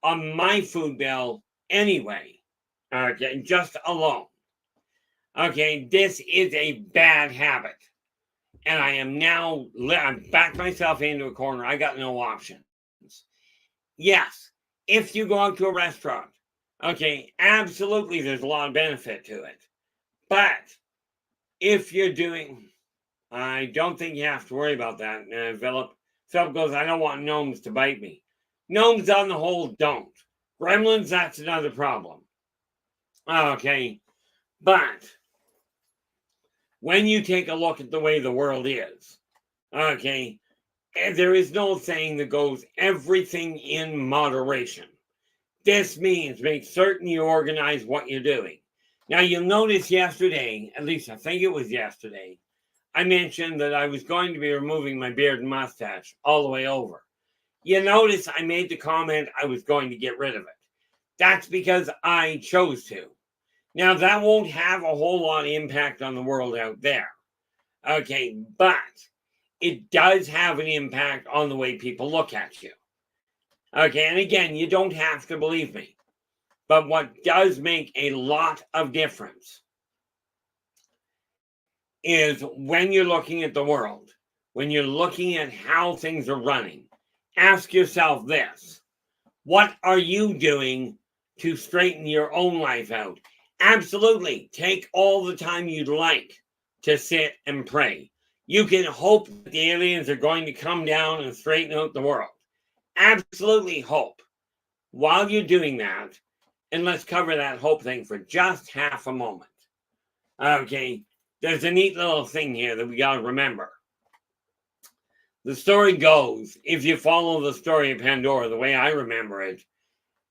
on my food bill anyway. Okay, just alone. Okay, this is a bad habit. And I am now, I've backed myself into a corner. I got no options. Yes, if you go out to a restaurant, okay, absolutely, there's a lot of benefit to it. But if you're doing, I don't think you have to worry about that, Philip. Philip goes, I don't want gnomes to bite me. Gnomes on the whole don't. Gremlins, that's another problem. Okay, but when you take a look at the way the world is, okay, there is no saying that goes everything in moderation. This means make certain you organize what you're doing. Now, you'll notice yesterday, at least I think it was yesterday, I mentioned that I was going to be removing my beard and mustache all the way over. You notice I made the comment I was going to get rid of it. That's because I chose to. Now, that won't have a whole lot of impact on the world out there. Okay, but it does have an impact on the way people look at you. Okay, and again, you don't have to believe me. But what does make a lot of difference is when you're looking at the world, when you're looking at how things are running, ask yourself this: what are you doing to straighten your own life out? Absolutely, take all the time you'd like to sit and pray. You can hope that the aliens are going to come down and straighten out the world. Absolutely hope. While you're doing that, and let's cover that hope thing for just half a moment. Okay, there's a neat little thing here that we got to remember. The story goes, if you follow the story of Pandora the way I remember it,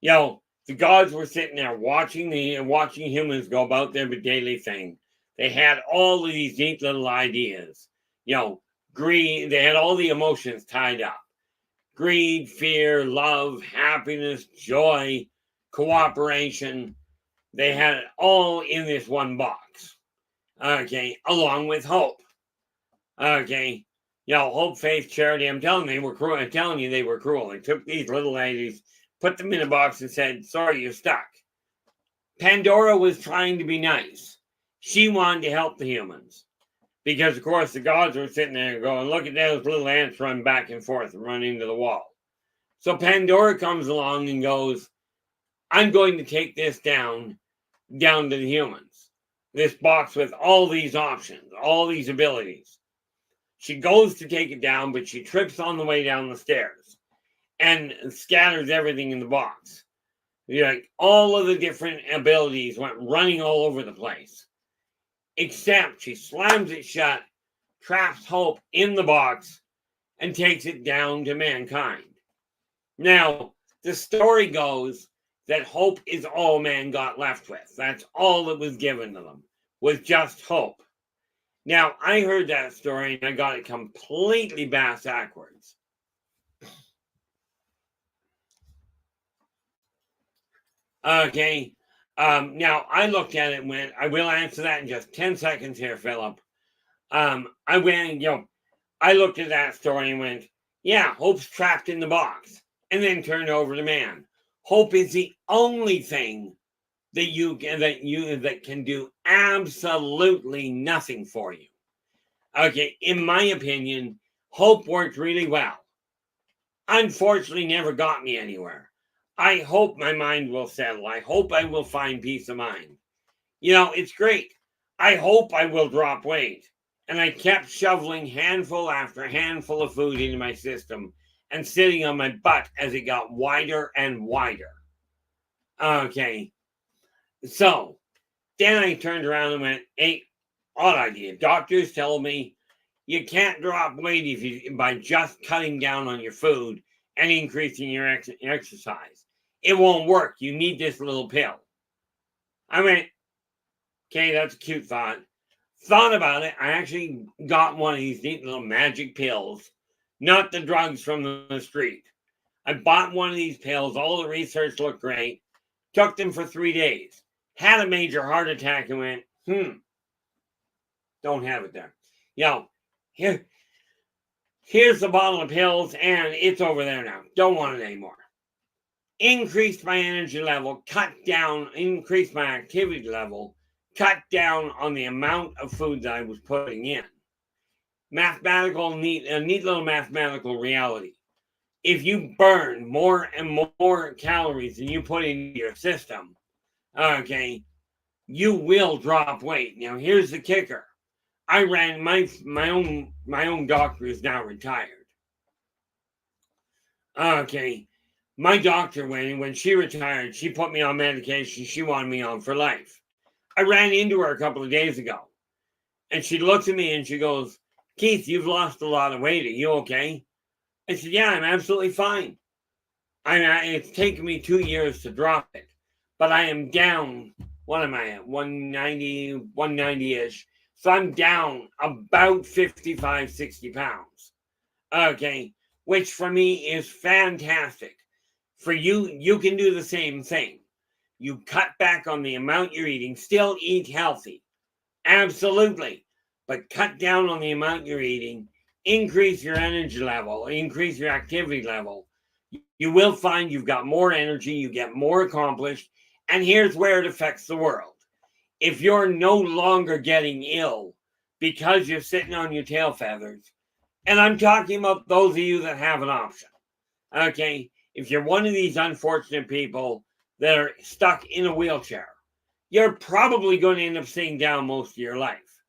the gods were sitting there watching humans go about their daily thing. They had all of these neat little ideas. Greed, they had all the emotions tied up. Greed, fear, love, happiness, joy, cooperation. They had it all in this one box. Okay, along with hope. Okay, hope, faith, charity. I'm telling you, they were cruel. I'm telling you, they were cruel. They took these little ladies, put them in a box, and said, "Sorry, you're stuck." Pandora was trying to be nice. She wanted to help the humans. Because, of course, the gods were sitting there going, look at those little ants run back and forth and run into the wall. So Pandora comes along and goes, I'm going to take this down to the humans. This box with all these options, all these abilities. She goes to take it down, but she trips on the way down the stairs and scatters everything in the box. All of the different abilities went running all over the place. Except she slams it shut, traps hope in the box, and takes it down to mankind. Now, the story goes that hope is all man got left with. That's all that was given to them, was just hope. Now, I heard that story and I got it completely backwards. Okay. Now, I looked at it and went, I will answer that in just 10 seconds here, Philip. I went, I looked at that story and went, yeah, hope's trapped in the box, and then turned over to man. Hope is the only thing that can do absolutely nothing for you. Okay, in my opinion, hope worked really well. Unfortunately, never got me anywhere. I hope my mind will settle. I hope I will find peace of mind. It's great. I hope I will drop weight. And I kept shoveling handful after handful of food into my system and sitting on my butt as it got wider and wider. Okay. So then I turned around and went, hey, odd idea. Doctors tell me you can't drop weight by just cutting down on your food and increasing your exercise. It won't work. You need this little pill. I went, okay, that's a cute thought. Thought about it. I actually got one of these neat little magic pills, not the drugs from the street. I bought one of these pills. All the research looked great. Took them for 3 days. Had a major heart attack and went, don't have it there. You know, here's the bottle of pills, and it's over there now. Don't want it anymore. Increased my energy level, cut down, increased my activity level, cut down on the amount of food that I was putting in. A neat little mathematical reality. If you burn more and more calories than you put into your system, okay, you will drop weight. Now, here's the kicker. I ran my own doctor is now retired. Okay, my doctor when she retired, she put me on medication she wanted me on for life. I ran into her a couple of days ago, and she looked at me and she goes, "Keith, you've lost a lot of weight. Are you okay?" I said, "Yeah, I'm absolutely fine. It's taken me 2 years to drop it, but I am down. What am I at? 190-ish. So I'm down about 55, 60 pounds. Okay, which for me is fantastic. For you, you can do the same thing. You cut back on the amount you're eating, still eat healthy. Absolutely. But cut down on the amount you're eating, increase your energy level, increase your activity level. You will find you've got more energy, you get more accomplished. And here's where it affects the world. If you're no longer getting ill because you're sitting on your tail feathers, and I'm talking about those of you that have an option, okay? If you're one of these unfortunate people that are stuck in a wheelchair, you're probably going to end up sitting down most of your life.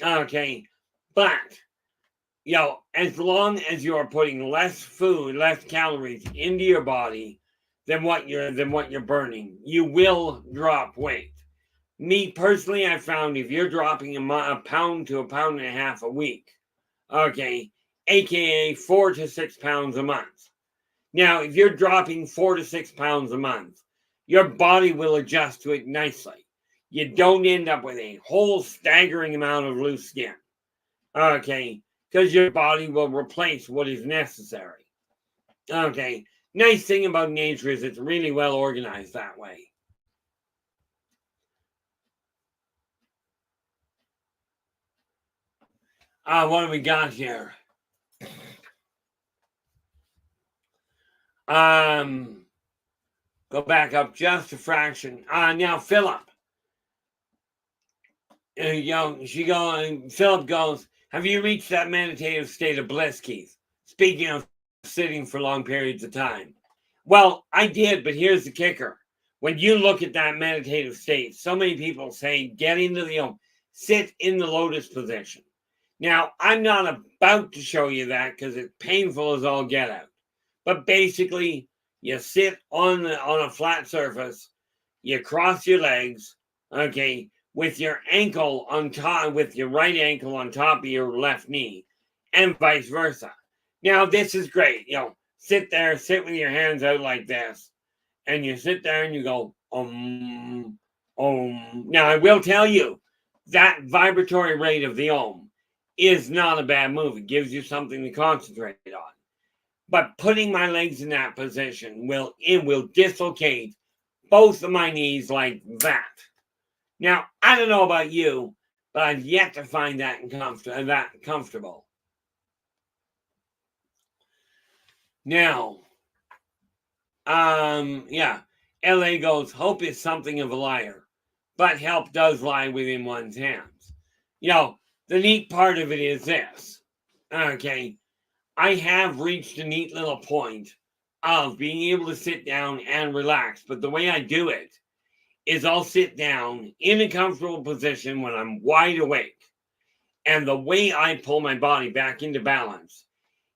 Okay, but as long as you are putting less food, less calories into your body than what you're burning, you will drop weight. Me personally, I found if you're dropping a pound to a pound and a half a week, okay, aka 4 to 6 pounds a month. Now, if you're dropping 4 to 6 pounds a month, your body will adjust to it nicely. You don't end up with a whole staggering amount of loose skin. Okay, because your body will replace what is necessary. Okay, nice thing about nature is it's really well organized that way. What do we got here? Go back up just a fraction. Now Philip. Philip goes, "Have you reached that meditative state of bliss, Keith? Speaking of sitting for long periods of time." Well, I did, but here's the kicker. When you look at that meditative state, so many people say, get into sit in the lotus position. Now, I'm not about to show you that because it's painful as all get out. But basically, you sit on a flat surface, you cross your legs, okay, with your ankle on top, with your right ankle on top of your left knee, and vice versa. Now, this is great. Sit with your hands out like this, and you sit there and you go, om, om. Now, I will tell you, that vibratory rate of the om is not a bad move. It gives you something to concentrate on. But putting my legs in that position will dislocate both of my knees like that. Now, I don't know about you, but I've yet to find that comfortable. Now, LA goes, hope is something of a liar, but help does lie within one's hands. The neat part of it is this. Okay, I have reached a neat little point of being able to sit down and relax, but the way I do it is I'll sit down in a comfortable position when I'm wide awake. And the way I pull my body back into balance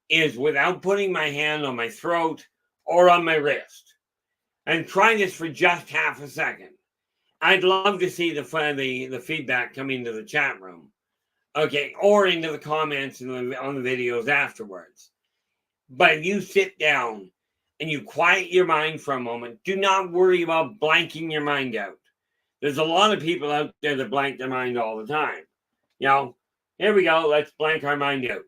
is without putting my hand on my throat or on my wrist. And try this for just half a second. I'd love to see the feedback come into the chat room. Okay, or into the comments on the videos afterwards. But if you sit down and you quiet your mind for a moment, do not worry about blanking your mind out. There's a lot of people out there that blank their mind all the time. Here we go, let's blank our mind out.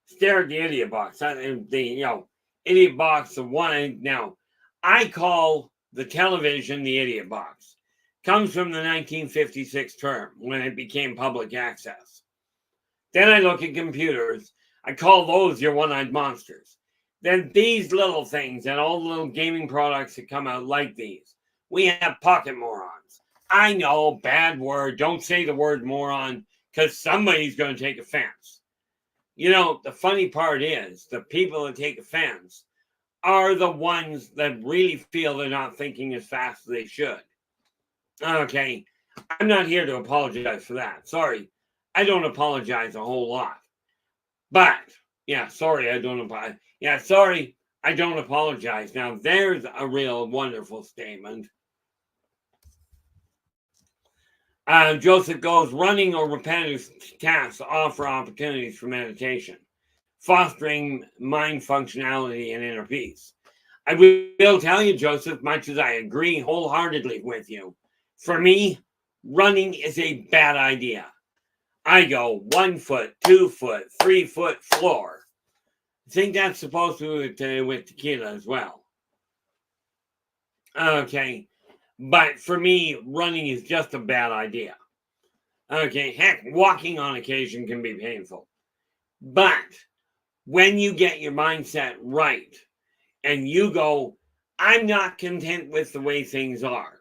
Stare at the idiot box. Idiot box of one. Now, I call the television the idiot box. Comes from the 1956 term when it became public access. Then I look at computers. I call those your one-eyed monsters. Then these little things and all the little gaming products that come out like these. We have pocket morons. I know, bad word. Don't say the word moron because somebody's going to take offense. You know, the funny part is the people that take offense are the ones that really feel they're not thinking as fast as they should. Okay, I'm not here to apologize for that. Sorry, I don't apologize a whole lot. But, yeah, sorry, I don't apologize. Yeah, sorry, I don't apologize. Now, there's a real wonderful statement. Joseph goes, running or repetitive tasks offer opportunities for meditation, fostering mind functionality and inner peace. I will tell you, Joseph, much as I agree wholeheartedly with you, for me, running is a bad idea. I go 1 foot, 2 foot, 3 foot floor. I think that's supposed to be with tequila as well. Okay. But for me, running is just a bad idea. Okay. Heck, walking on occasion can be painful. But when you get your mindset right and you go, I'm not content with the way things are.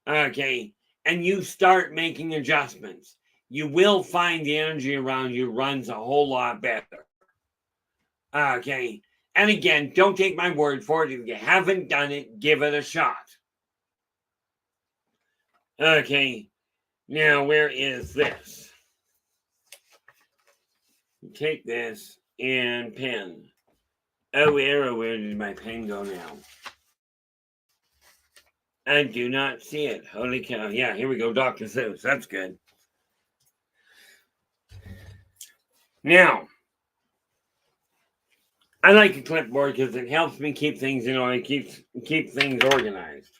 Okay. And you start making adjustments, you will find the energy around you runs a whole lot better. Okay. And again, don't take my word for it. If you haven't done it, give it a shot. Okay. Now, where is this? Take this and pen. Oh, where did my pen go now? I do not see it. Holy cow. Yeah, here we go. Dr. Seuss. That's good. Now, I like a clipboard because it helps me keep things in order, keep things organized.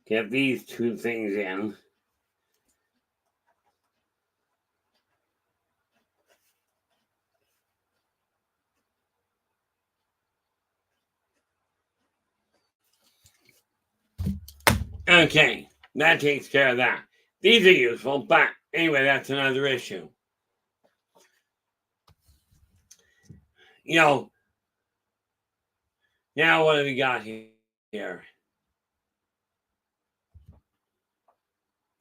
Get these two things in. Okay, that takes care of that. These are useful, but anyway, that's another issue. You know, now what have we got here?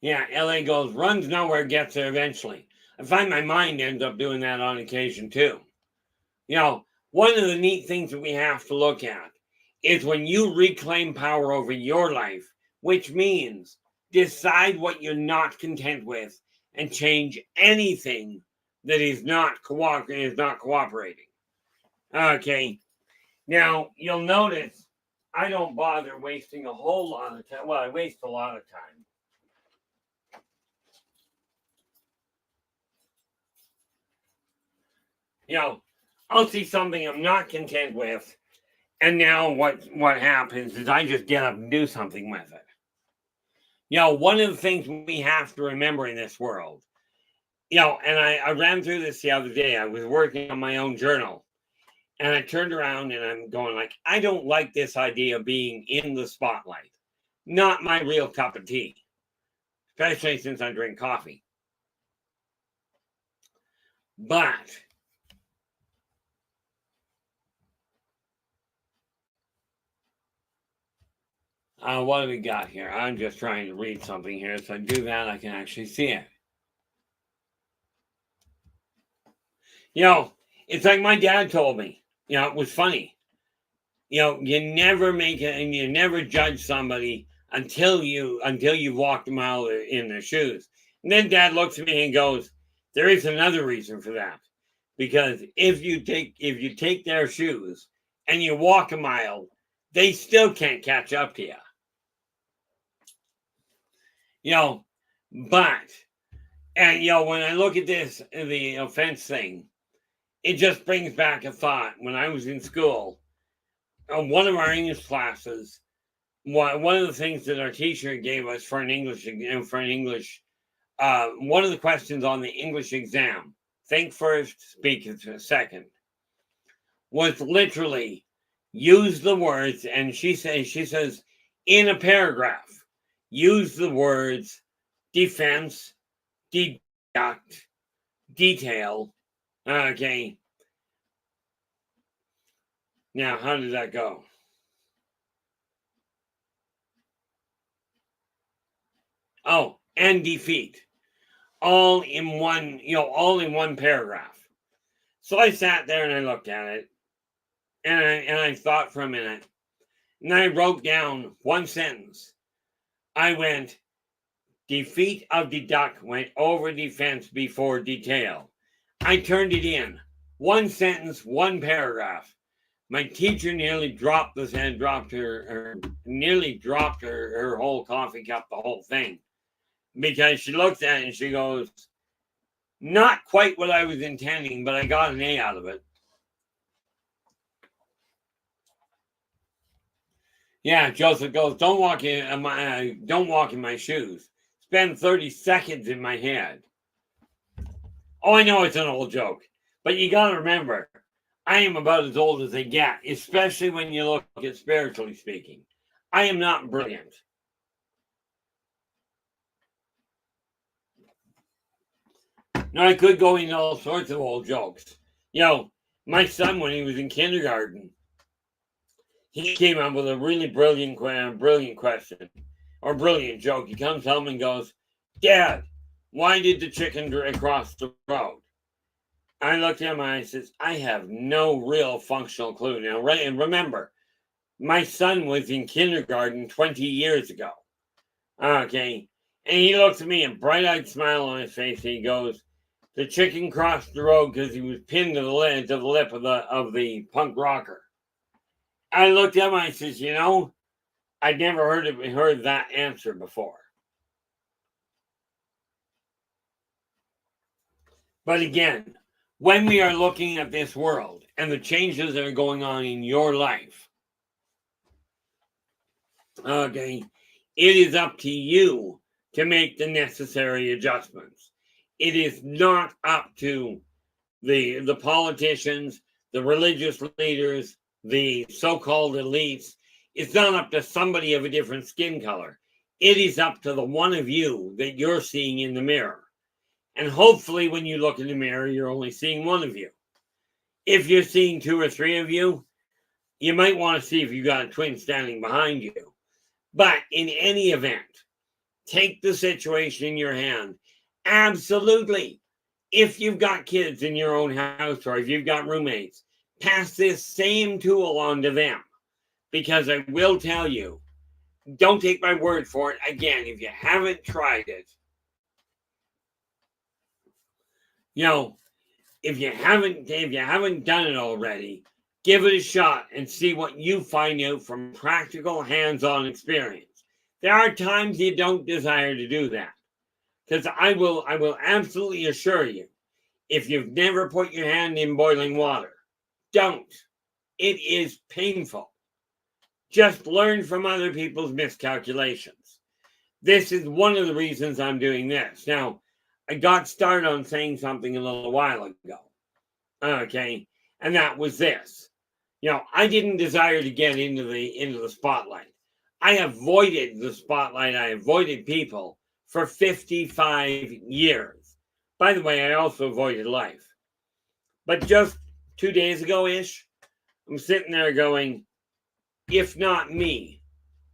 Yeah, LA goes, runs nowhere, gets there eventually. I find my mind ends up doing that on occasion too. You know, one of the neat things that we have to look at is when you reclaim power over your life, which means decide what you're not content with and change anything that is not cooperating. Okay. Now, you'll notice I don't bother wasting a whole lot of time. Well, I waste a lot of time. You know, I'll see something I'm not content with, and now what happens is I just get up and do something with it. You know, one of the things we have to remember in this world, you know, and I ran through this the other day. I was working on my own journal, and I turned around and I'm going like, I don't like this idea of being in the spotlight. Not my real cup of tea, especially since I drink coffee. But what do we got here? I'm just trying to read something here. So I do that, I can actually see it. You know, it's like my dad told me. You know, it was funny. You know, you never make it and you never judge somebody until you walked a mile in their shoes. And then Dad looks at me and goes, there is another reason for that. Because if you take their shoes and you walk a mile, they still can't catch up to you. You know, but and you know, when I look at this, the offense thing, it just brings back a thought. When I was in school, one of our English classes, one of the things that our teacher gave us for an English one of the questions on the English exam, think first, speak second, was literally use the words, and she says in a paragraph, use the words defense, deduct, detail. Okay. Now, how did that go? Oh, and defeat. All in one paragraph. So I sat there and I looked at it, and I thought for a minute, and I wrote down one sentence. I went, defeat of deduct went over defense before detail. I turned it in. One sentence, one paragraph. My teacher nearly dropped her whole coffee cup, the whole thing. Because she looked at it and she goes, not quite what I was intending, but I got an A out of it. Yeah, Joseph goes, don't walk in my shoes. Spend 30 seconds in my head. Oh, I know it's an old joke, but you got to remember, I am about as old as they get, especially when you look at spiritually speaking. I am not brilliant. Now, I could go into all sorts of old jokes. My son, when he was in kindergarten, he came up with a really brilliant question or brilliant joke. He comes home and goes, Dad, why did the chicken cross the road? I looked at him and I says, I have no real functional clue. Now, right, and remember, my son was in kindergarten 20 years ago. Okay. And he looks at me, a bright-eyed smile on his face. He goes, the chicken crossed the road because he was pinned to the lip of the punk rocker. I looked at him and I says, I'd never heard that answer before. But again, when we are looking at this world and the changes that are going on in your life, okay, it is up to you to make the necessary adjustments. It is not up to the politicians, the religious leaders, the so-called elites. It's not up to somebody of a different skin color. It is up to the one of you that you're seeing in the mirror. And hopefully when you look in the mirror, you're only seeing one of you. If you're seeing two or three of you, you might want to see if you got a twin standing behind you. But in any event, take the situation in your hand. Absolutely. If you've got kids in your own house or if you've got roommates, pass this same tool on to them. Because I will tell you, don't take my word for it. Again, if you haven't tried it, if you haven't done it already, give it a shot and see what you find out from practical hands-on experience. There are times you don't desire to do that. Because I will absolutely assure you, if you've never put your hand in boiling water, don't. It is painful. Just learn from other people's miscalculations. This is one of the reasons I'm doing this. Now, I got started on saying something a little while ago. Okay, and that was this. I didn't desire to get into the spotlight. I avoided the spotlight. I avoided people for 55 years. By the way, I also avoided life. But just 2 days ago-ish, I'm sitting there going, if not me,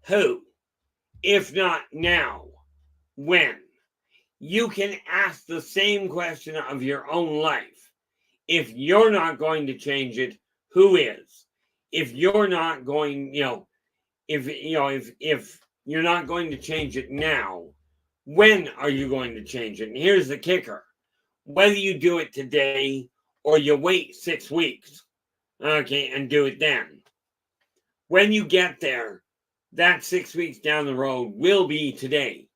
who? If not now, when? You can ask the same question of your own life. If you're not going to change it, who is? If you're not going, if you're not going to change it now, when are you going to change it? And here's the kicker. Whether you do it today or you wait 6 weeks, okay, and do it then. When you get there, that 6 weeks down the road will be today.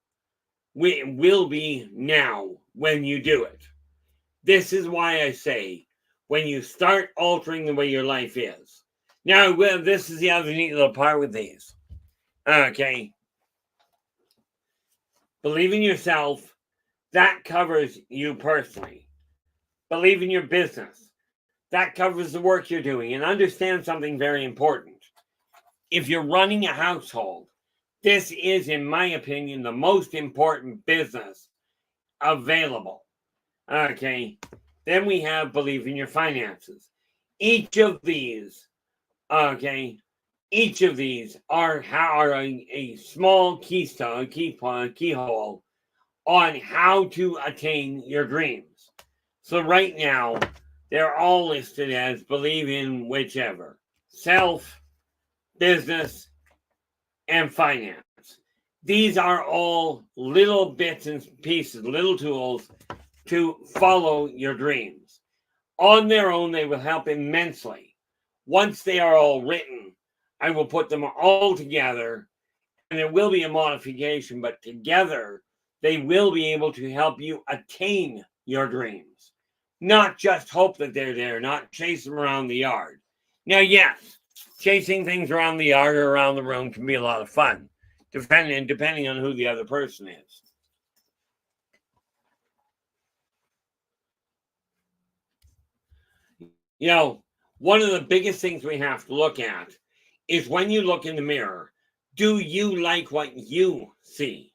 It will be now when you do it. This is why I say, when you start altering the way your life is. Now, this is the other neat little part with these. Okay. Believe in yourself, That covers you personally. Believe in your business. That covers the work you're doing. And understand something very important. If you're running a household, this is, in my opinion, the most important business available. Okay. Then we have believe in your finances. Each of these, okay, each of these are a small keystone, keyhole on how to attain your dreams. So right now, they're all listed as believe in whichever: self, business, and finance. These are all little bits and pieces, little tools to follow your dreams. On their own, they will help immensely. Once they are all written, I will put them all together, and there will be a modification, but together they will be able to help you attain your dreams. Not just hope that they're there, not chase them around the yard. Now, yes, chasing things around the yard or around the room can be a lot of fun, depending on who the other person is. You know, one of the biggest things we have to look at is when you look in the mirror, do you like what you see?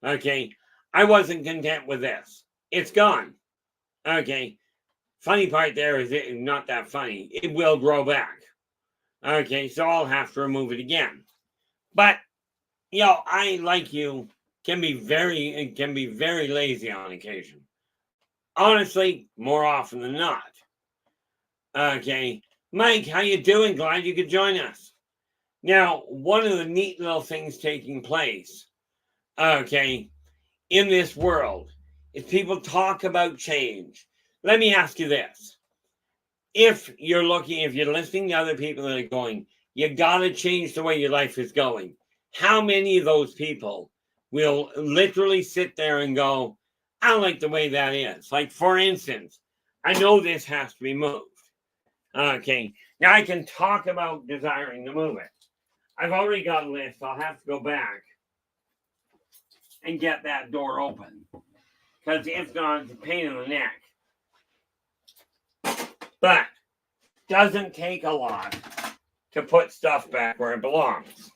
Okay, I wasn't content with this. It's gone. Okay, funny part there is it not that funny. It will grow back. Okay, so I'll have to remove it again. But I, like you, can be very lazy on occasion. Honestly, more often than not. Okay, Mike, how you doing? Glad you could join us. Now, one of the neat little things taking place, okay, in this world is people talk about change. Let me ask you this. If you're listening to other people that are going, you got to change the way your life is going. How many of those people will literally sit there and go, I don't like the way that is? Like, for instance, I know this has to be moved. Okay, now I can talk about desiring to move it. I've already got a list. I'll have to go back and get that door open, because if not, it's a pain in the neck. But doesn't take a lot to put stuff back where it belongs.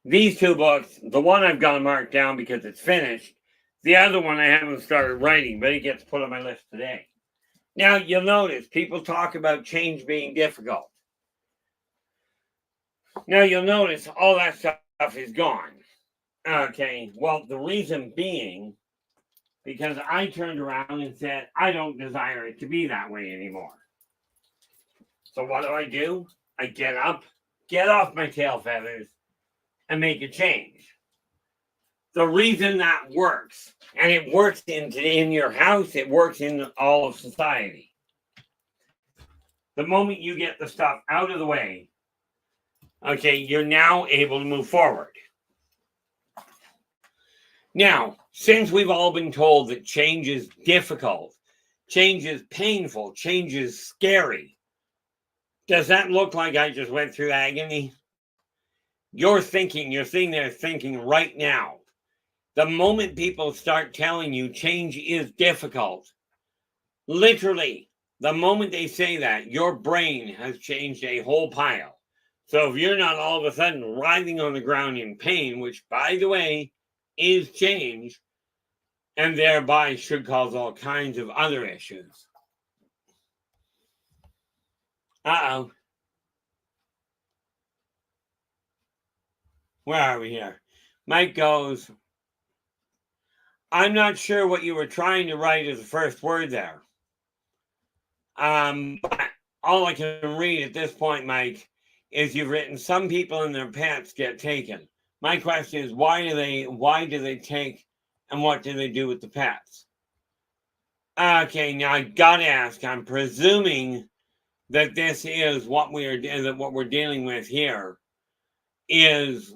These two books, the one I've got marked down because it's finished. The other one I haven't started writing, but it gets put on my list today. Now, you'll notice people talk about change being difficult. Now, you'll notice all that stuff is gone. Okay, well, the reason being, because I turned around and said, I don't desire it to be that way anymore. So what do? I get up, get off my tail feathers, and make a change. The reason that works, and it works in your house, it works in all of society. The moment you get the stuff out of the way, okay, you're now able to move forward. Now, since we've all been told that change is difficult, change is painful, change is scary, does that look like I just went through agony? You're sitting there thinking right now, the moment people start telling you change is difficult, literally, the moment they say that, your brain has changed a whole pile. So if you're not all of a sudden writhing on the ground in pain, which, by the way, is change, and thereby should cause all kinds of other issues. Uh-oh. Where are we here? Mike goes, I'm not sure what you were trying to write as the first word there. But all I can read at this point, Mike, is you've written some people and their pets get taken. My question is, why do they take, and what do they do with the pets? Okay, now I gotta ask, I'm presuming that this is what we're dealing with here is,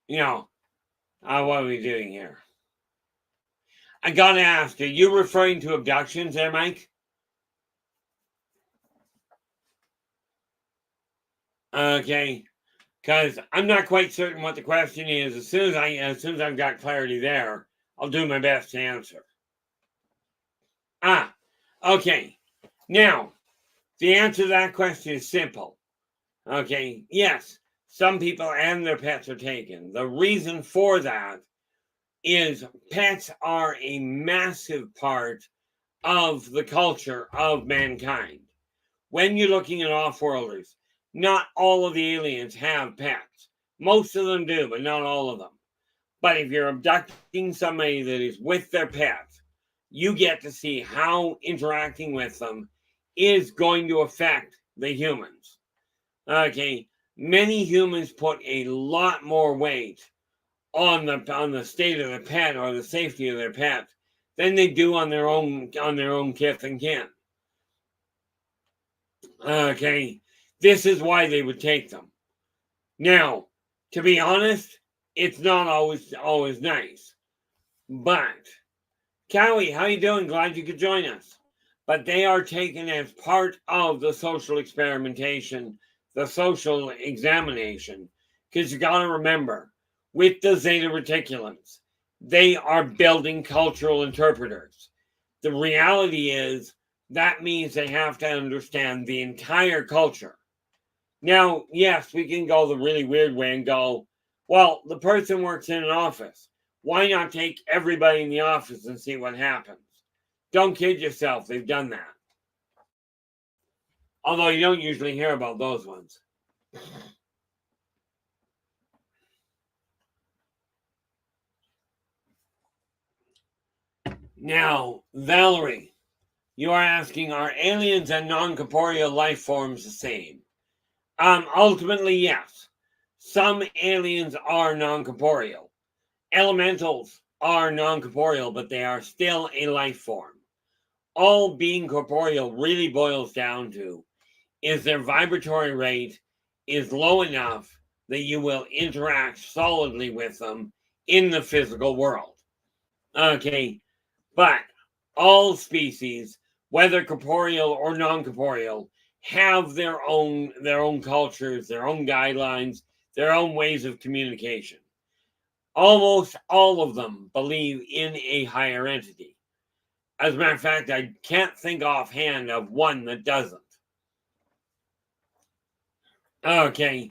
what are we doing here? I gotta ask, are you referring to abductions there, Mike? Okay. because I'm not quite certain what the question is. As soon as I've got clarity there, I'll do my best to answer. Okay. Now, the answer to that question is simple. Okay, yes, some people and their pets are taken. The reason for that is pets are a massive part of the culture of mankind. When you're looking at off-worlders, not all of the aliens have pets. Most of them do, but not all of them. But if you're abducting somebody that is with their pet, you get to see how interacting with them is going to affect the humans. Okay, many humans put a lot more weight on the state of the pet or the safety of their pet than they do on their own kith and kin. Okay, this is why they would take them. Now, to be honest, it's not always nice. But Cowie, how you doing? Glad you could join us. But they are taken as part of the social experimentation, the social examination. Because you got to remember, with the Zeta Reticulans, they are building cultural interpreters. The reality is that means they have to understand the entire culture. Now, yes, we can go the really weird way and go, well, the person works in an office. Why not take everybody in the office and see what happens? Don't kid yourself, they've done that. Although you don't usually hear about those ones. Now, Valerie, you are asking, are aliens and non-corporeal life forms the same? Ultimately, yes. Some aliens are non-corporeal. Elementals are non-corporeal, but they are still a life form. All being corporeal really boils down to is their vibratory rate is low enough that you will interact solidly with them in the physical world. Okay, but all species, whether corporeal or non-corporeal, have their own cultures, their own guidelines, their own ways of communication. Almost all of them believe in a higher entity. As a matter of fact, I can't think offhand of one that doesn't. Okay,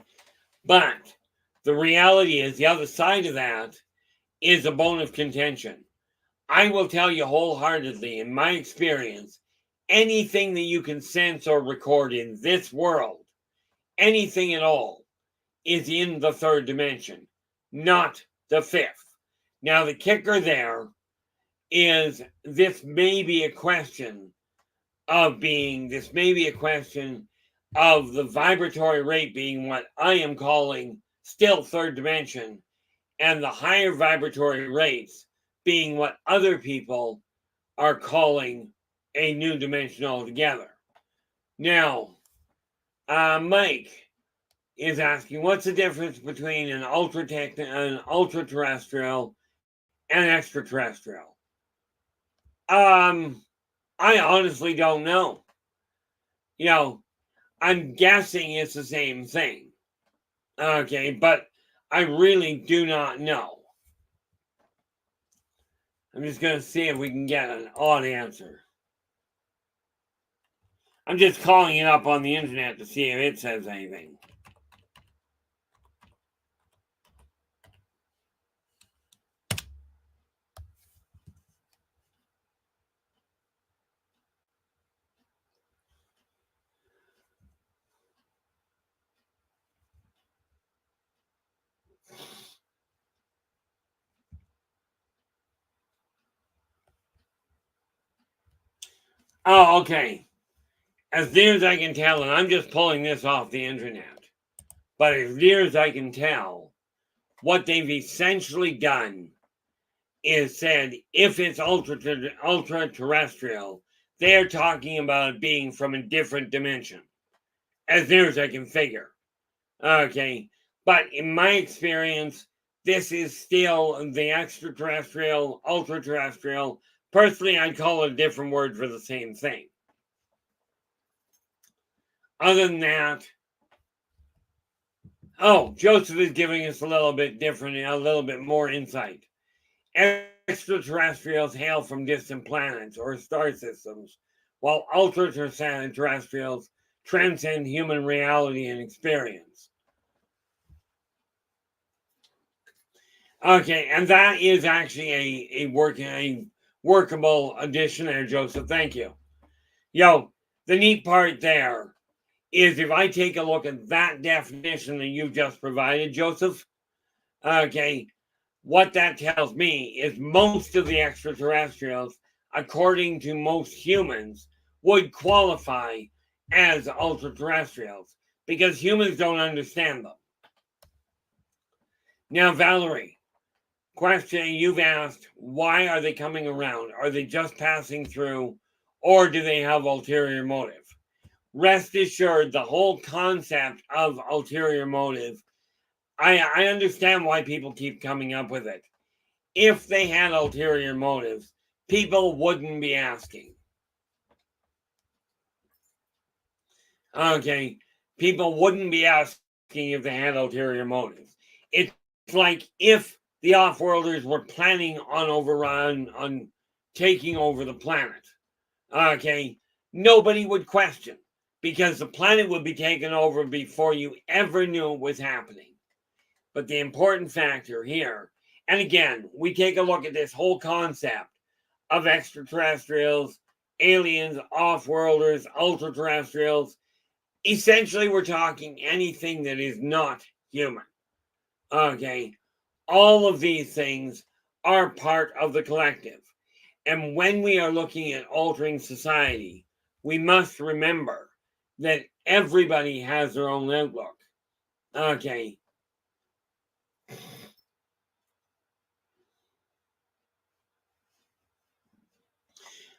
but the reality is the other side of that is a bone of contention. I will tell you wholeheartedly, in my experience, anything that you can sense or record in this world, anything at all, is in the third dimension, not the fifth. Now, the kicker there is this may be a question of the vibratory rate being what I am calling still third dimension, and the higher vibratory rates being what other people are calling a new dimension altogether. Now, Mike is asking, what's the difference between an ultra-terrestrial and extraterrestrial? I honestly don't know. I'm guessing it's the same thing. Okay, but I really do not know. I'm just going to see if we can get an odd answer. I'm just calling it up on the internet to see if it says anything. Oh, okay. As near as I can tell, and I'm just pulling this off the internet, but as near as I can tell, what they've essentially done is said if it's ultra terrestrial, they're talking about it being from a different dimension, as near as I can figure. Okay, but in my experience, this is still the extraterrestrial, ultra terrestrial. Personally, I'd call it a different word for the same thing. Other than that, Oh, Joseph is giving us a little bit different, a little bit more insight. Extraterrestrials hail from distant planets or star systems, while ultra-terrestrials transcend human reality and experience. Okay, and that is actually a workable addition there, Joseph. Thank you. Yo, the neat part there is if I take a look at that definition that you just provided, Joseph, okay, what that tells me is most of the extraterrestrials, according to most humans, would qualify as ultra terrestrials because humans don't understand them. Now, Valerie, question you've asked, why are they coming around? Are they just passing through or do they have ulterior motive? Rest assured, the whole concept of ulterior motive, I understand why people keep coming up with it. If they had ulterior motives, people wouldn't be asking. Okay, people wouldn't be asking if they had ulterior motives. It's like if the off-worlders were planning on taking over the planet. Okay, nobody would question because the planet would be taken over before you ever knew it was happening. But the important factor here, and again, we take a look at this whole concept of extraterrestrials, aliens, off-worlders, ultra-terrestrials. Essentially, we're talking anything that is not human. Okay, all of these things are part of the collective. And when we are looking at altering society, we must remember that everybody has their own outlook. Okay.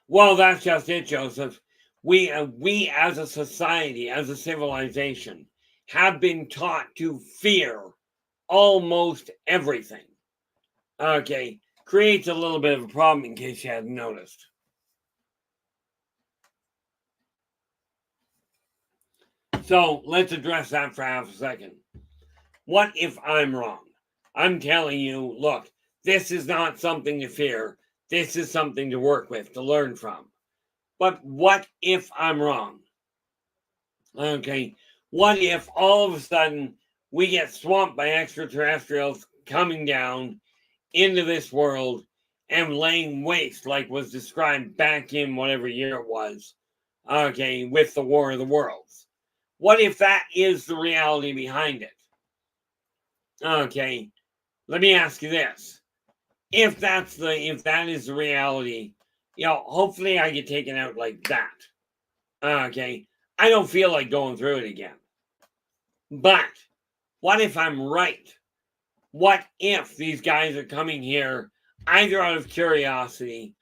Well, that's just it, Joseph. We as a society, as a civilization, have been taught to fear almost everything. Okay, creates a little bit of a problem in case you hadn't noticed. So let's address that for half a second. What if I'm wrong? I'm telling you, look, this is not something to fear. This is something to work with, to learn from. But what if I'm wrong? Okay, what if all of a sudden we get swamped by extraterrestrials coming down into this world and laying waste, like was described back in whatever year it was, okay, with the War of the Worlds? What if that is the reality behind it? Okay, let me ask you this. If that is the reality, hopefully I get taken out like that. Okay, I don't feel like going through it again. But what if I'm right? What if these guys are coming here either out of curiosity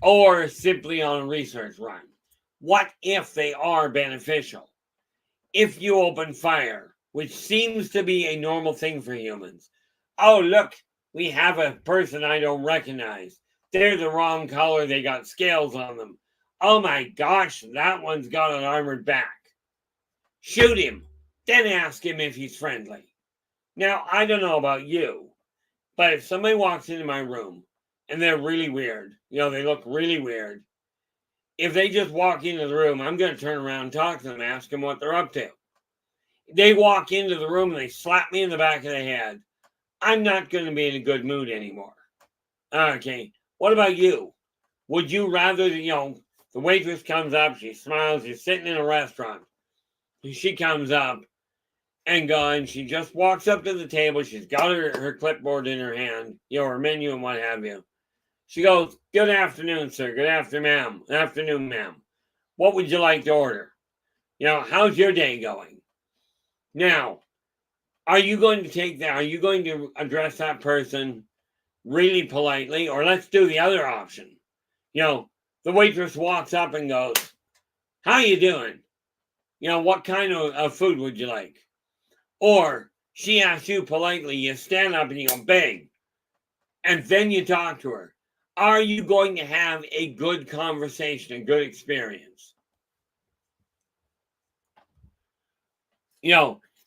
or simply on a research run? What if they are beneficial? If you open fire, which seems to be a normal thing for humans, oh, look, we have a person I don't recognize. They're the wrong color. They got scales on them. Oh my gosh, that one's got an armored back. Shoot him, then ask him if he's friendly. Now, I don't know about you, but if somebody walks into my room and they're really weird, they look really weird, if they just walk into the room, I'm going to turn around and talk to them, ask them what they're up to. They walk into the room and they slap me in the back of the head, I'm not going to be in a good mood anymore. Okay, what about you? Would you rather, the waitress comes up, she smiles, you're sitting in a restaurant, she comes up and she just walks up to the table, she's got her clipboard in her hand, her menu and what have you. She goes, good afternoon, sir, good afternoon, ma'am. What would you like to order? How's your day going? Now, are you going to take that? Are you going to address that person really politely? Or let's do the other option. The waitress walks up and goes, how you doing? What kind of food would you like? Or she asks you politely, you stand up and you go, beg. And then you talk to her. Are you going to have a good conversation, a good experience?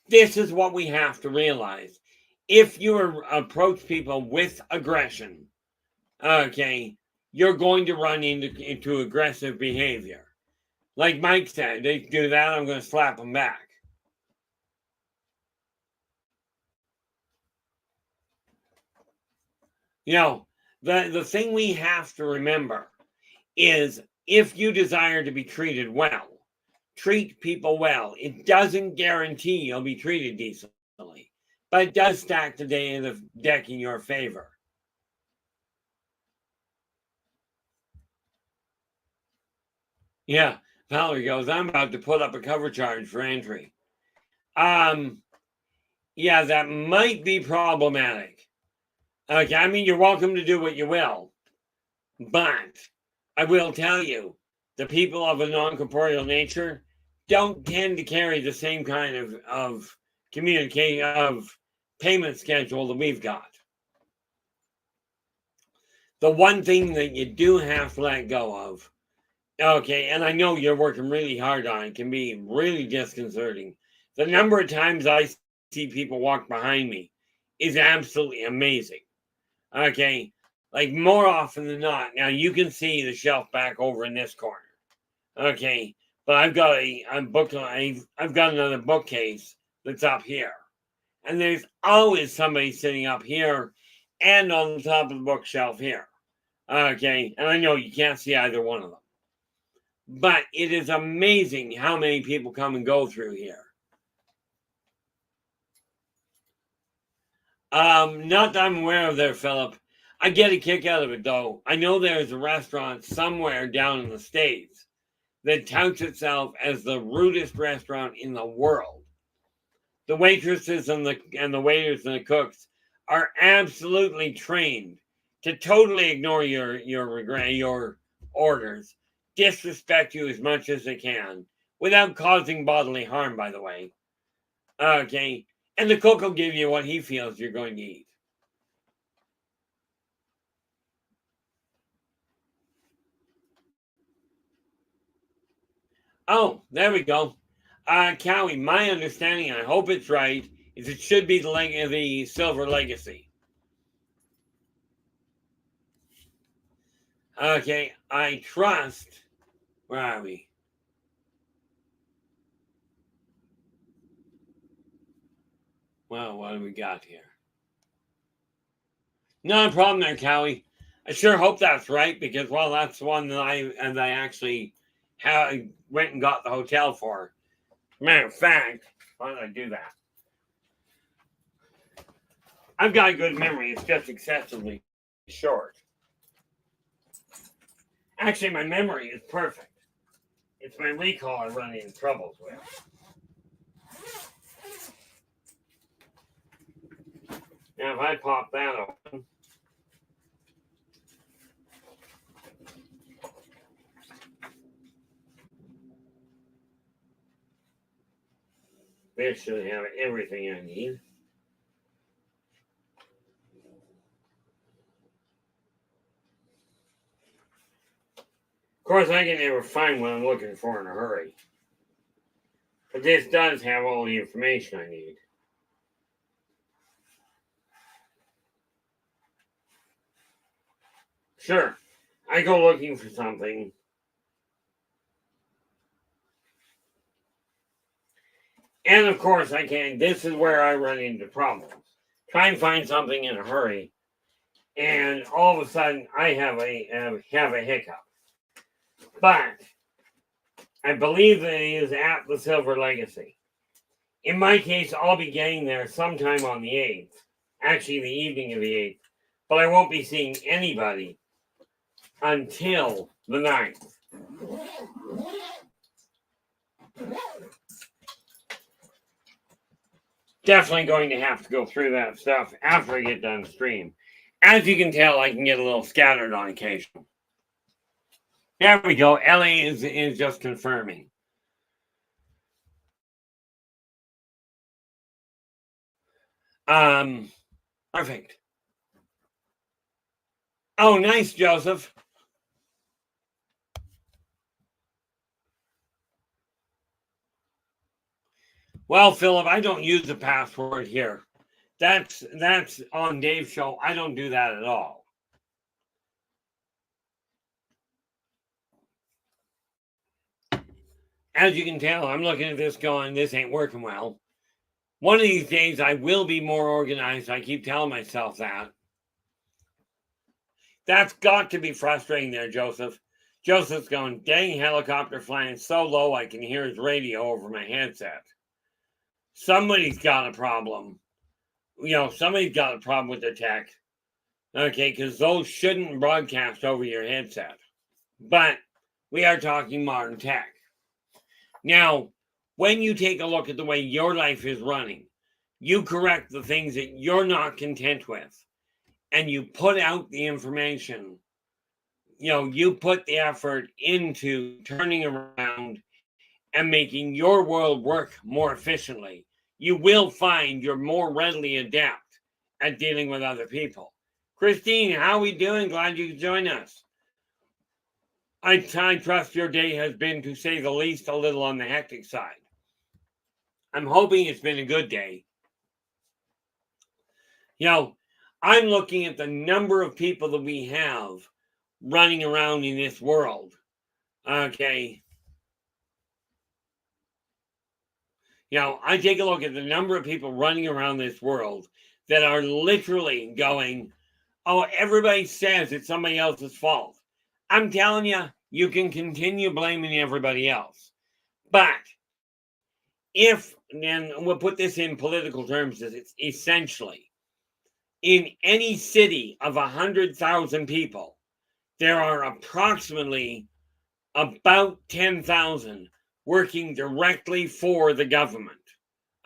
This is what we have to realize. If you approach people with aggression, okay, you're going to run into aggressive behavior. Like Mike said, they do that, I'm going to slap them back. You know, the thing we have to remember is if you desire to be treated well, treat people well. It doesn't guarantee you'll be treated decently, but it does stack the deck in your favor. Yeah, Valerie goes, I'm about to put up a cover charge for entry. Yeah, that might be problematic. Okay, I mean, you're welcome to do what you will, but I will tell you, the people of a non-corporeal nature don't tend to carry the same kind of communication, of payment schedule that we've got. The one thing that you do have to let go of, okay, and I know you're working really hard on it, can be really disconcerting. The number of times I see people walk behind me is absolutely amazing. Okay, like more often than not. Now you can see the shelf back over in this corner. Okay, but I've got I've got another bookcase that's up here, and there's always somebody sitting up here and on the top of the bookshelf here. Okay, and I know you can't see either one of them, but it is amazing how many people come and go through here. Not that I'm aware of there, Philip. I get a kick out of it though. I know there's a restaurant somewhere down in the States that touts itself as the rudest restaurant in the world. The waitresses and the waiters and the cooks are absolutely trained to totally ignore your orders, disrespect you as much as they can, without causing bodily harm, by the way. Okay. And the cook will give you what he feels you're going to eat. Oh, there we go. Cowie, my understanding, I hope it's right, is it should be the Silver Legacy. Okay, I trust. Where are we? Well, what do we got here? Not a problem there, Cowie. I sure hope that's right because, well, that's one that I actually went and got the hotel for. Matter of fact, why did I do that? I've got a good memory. It's just excessively short. Actually, my memory is perfect. It's my recall I run into troubles with. Now, if I pop that open, this should have everything I need. Of course, I can never find what I'm looking for in a hurry. But this does have all the information I need. Sure, I go looking for something. And of course, I can. This is where I run into problems. Try and find something in a hurry, and all of a sudden, I have a hiccup. But I believe that it is at the Silver Legacy. In my case, I'll be getting there sometime on the 8th, actually the evening of the 8th, but I won't be seeing anybody until the 9th. Definitely going to have to go through that stuff after I get done stream. As you can tell, I can get a little scattered on occasion. There we go. Ellie is just confirming. Perfect. Oh, nice, Joseph. Well, Philip, I don't use the password here. That's on Dave's show. I don't do that at all. As you can tell, I'm looking at this going, this ain't working well. One of these days, I will be more organized. I keep telling myself that. That's got to be frustrating there, Joseph. Joseph's going, dang helicopter flying so low I can hear his radio over my headset. Somebody's got a problem. Somebody's got a problem with the tech. Okay, because those shouldn't broadcast over your headset. But we are talking modern tech. Now, when you take a look at the way your life is running, you correct the things that you're not content with, and you put out the information. You put the effort into turning around and making your world work more efficiently. You will find you're more readily adept at dealing with other people. Christine, how are we doing? Glad you could join us. I trust your day has been, to say the least, a little on the hectic side. I'm hoping it's been a good day. I'm looking at the number of people that we have running around in this world. Okay. I take a look at the number of people running around this world that are literally going, oh, everybody says it's somebody else's fault. I'm telling you, you can continue blaming everybody else. But and we'll put this in political terms, it's essentially, in any city of 100,000 people, there are approximately about 10,000 working directly for the government.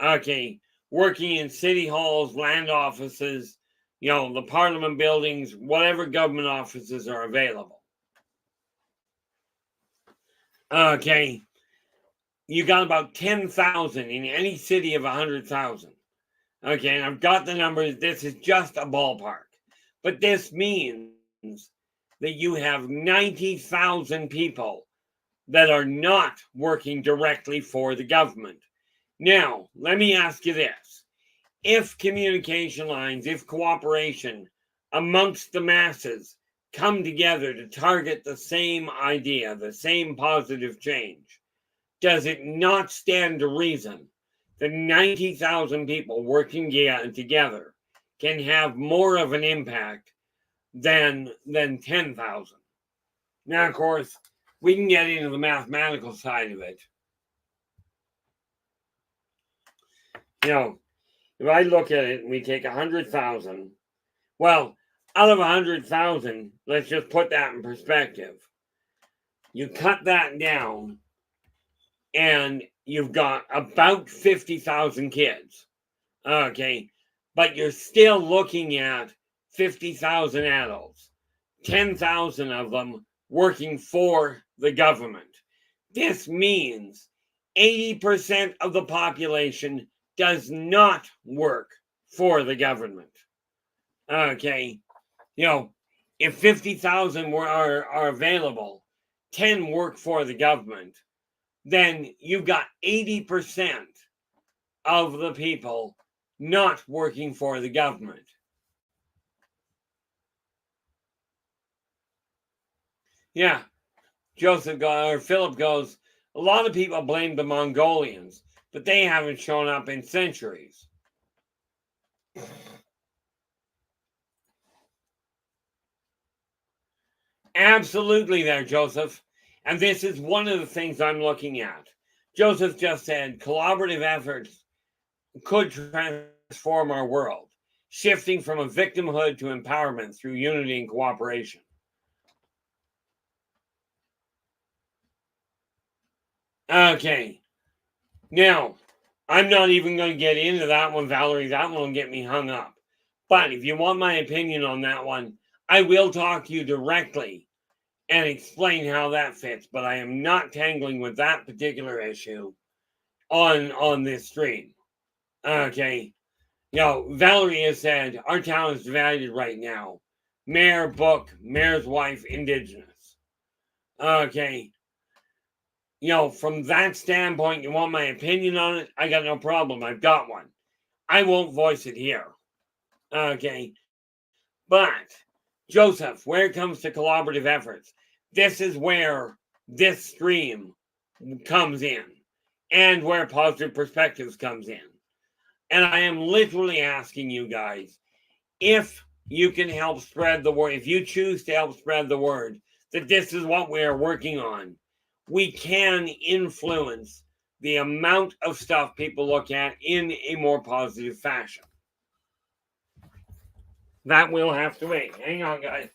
Okay, working in city halls, land offices, the parliament buildings, whatever government offices are available. Okay, you got about 10,000 in any city of 100,000. Okay, and I've got the numbers. This is just a ballpark. But this means that you have 90,000 people that are not working directly for the government. Now, let me ask you this. If communication lines, if cooperation amongst the masses come together to target the same idea, the same positive change, does it not stand to reason that 90,000 people working together can have more of an impact than 10,000? Now, of course, we can get into the mathematical side of it. If I look at it and we take 100,000, well, out of 100,000, let's just put that in perspective. You cut that down, and you've got about 50,000 kids. Okay, but you're still looking at 50,000 adults, 10,000 of them working for the government. This means 80% of the population does not work for the government. Okay, if 50,000 are available, 10 work for the government, then you've got 80% of the people not working for the government. Yeah, Philip goes, a lot of people blame the Mongolians, but they haven't shown up in centuries. Absolutely there, Joseph. And this is one of the things I'm looking at. Joseph just said collaborative efforts could transform our world, shifting from a victimhood to empowerment through unity and cooperation. Okay. Now, I'm not even going to get into that one, Valerie. That one will get me hung up. But if you want my opinion on that one, I will talk to you directly and explain how that fits. But I am not tangling with that particular issue on this stream. Okay. Valerie has said our town is divided right now. Mayor, book, mayor's wife, indigenous. Okay. from that standpoint, you want my opinion on it? I got no problem. I've got one. I won't voice it here. Okay. But, Joseph, where it comes to collaborative efforts, this is where this stream comes in and where positive perspectives comes in. And I am literally asking you guys, if you can help spread the word, if you choose to help spread the word that this is what we are working on, we can influence the amount of stuff people look at in a more positive fashion. That will have to wait. Hang on, guys.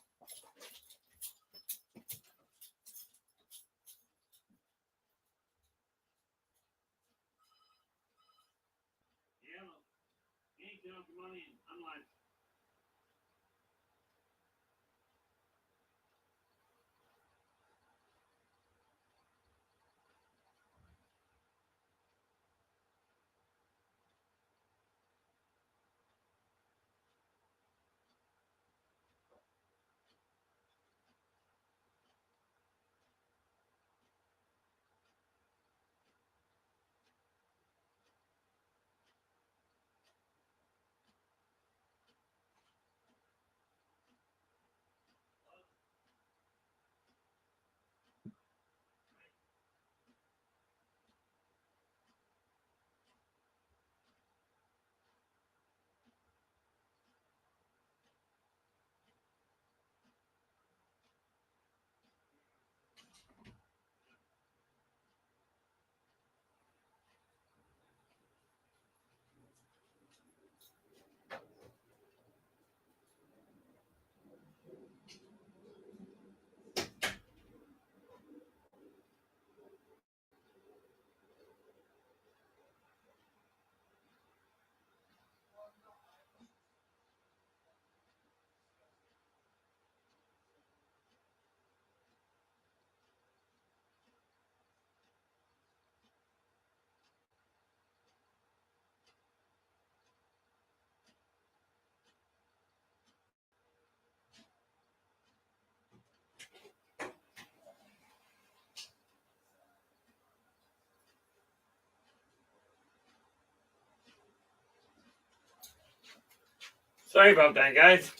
Sorry about that, guys.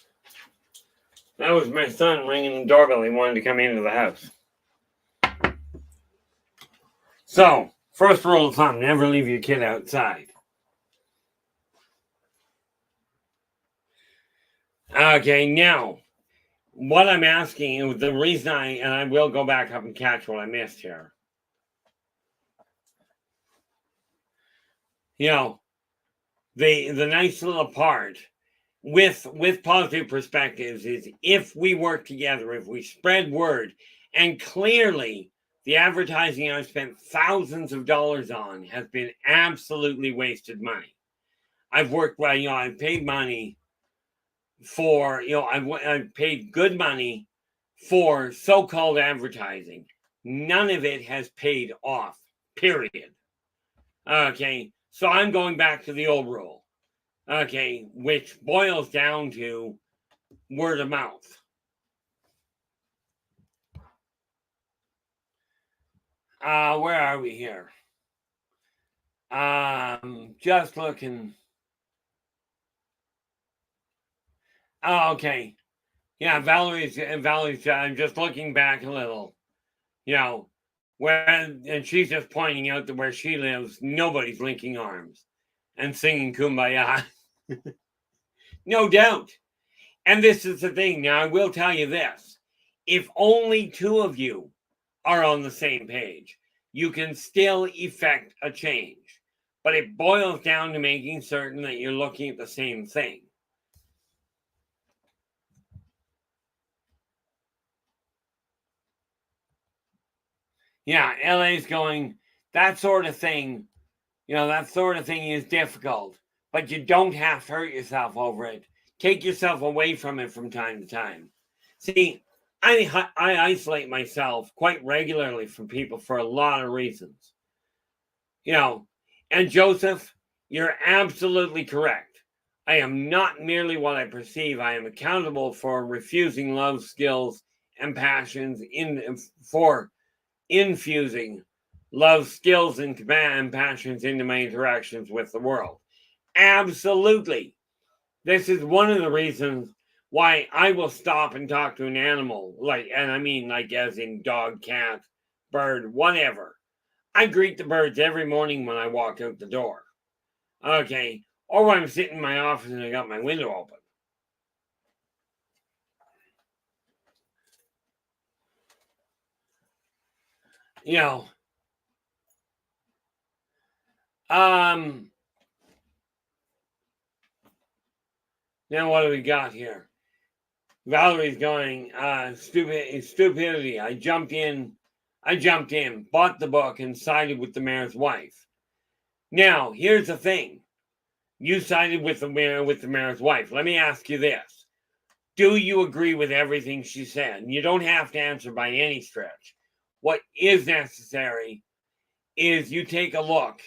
That was my son ringing the doorbell. He wanted to come into the house. So, first rule of thumb, never leave your kid outside. Okay, now, what I'm asking, the reason I will go back up and catch what I missed here. The nice little part with positive perspectives is if we work together, if we spread word, and clearly the advertising I've spent thousands of dollars on has been absolutely wasted money. I've worked well, I've paid money for, I've paid good money for so-called advertising. None of it has paid off, period. Okay, so I'm going back to the old rule. Okay, which boils down to word of mouth. Where are we here? Just looking. Oh, okay. Yeah, Valerie's. I'm just looking back a little. And she's just pointing out that where she lives, nobody's linking arms and singing "Kumbaya." No doubt. And this is the thing. Now, I will tell you this: if only two of you are on the same page, you can still effect a change. But it boils down to making certain that you're looking at the same thing. Yeah, LA's going, that sort of thing, that sort of thing is difficult, but you don't have to hurt yourself over it. Take yourself away from it from time to time. See, I isolate myself quite regularly from people for a lot of reasons. And Joseph, you're absolutely correct. I am not merely what I perceive. I am accountable for refusing love, skills, and passions for infusing love, skills, and passions into my interactions with the world? Absolutely. This is one of the reasons why I will stop and talk to an animal, like, and I mean, like, as in dog, cat, bird, whatever. I greet the birds every morning when I walk out the door. Okay. Or when I'm sitting in my office and I got my window open. You know, now what do we got here? Valerie's going, stupidity. I jumped in, bought the book, and sided with the mayor's wife. Now, here's the thing. You sided with the mayor's wife. Let me ask you this. Do you agree with everything she said? You don't have to answer by any stretch. What is necessary is you take a look.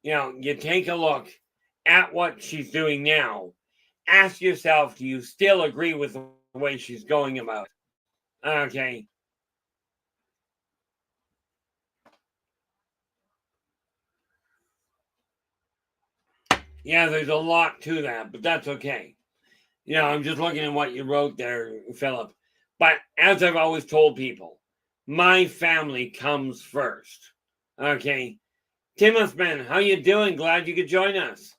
You take a look at what she's doing now. Ask yourself, do you still agree with the way she's going about it? Okay. Yeah, there's a lot to that, but that's okay. I'm just looking at what you wrote there, Philip. But as I've always told people, my family comes first. Okay. Timothyman, how you doing? Glad you could join us.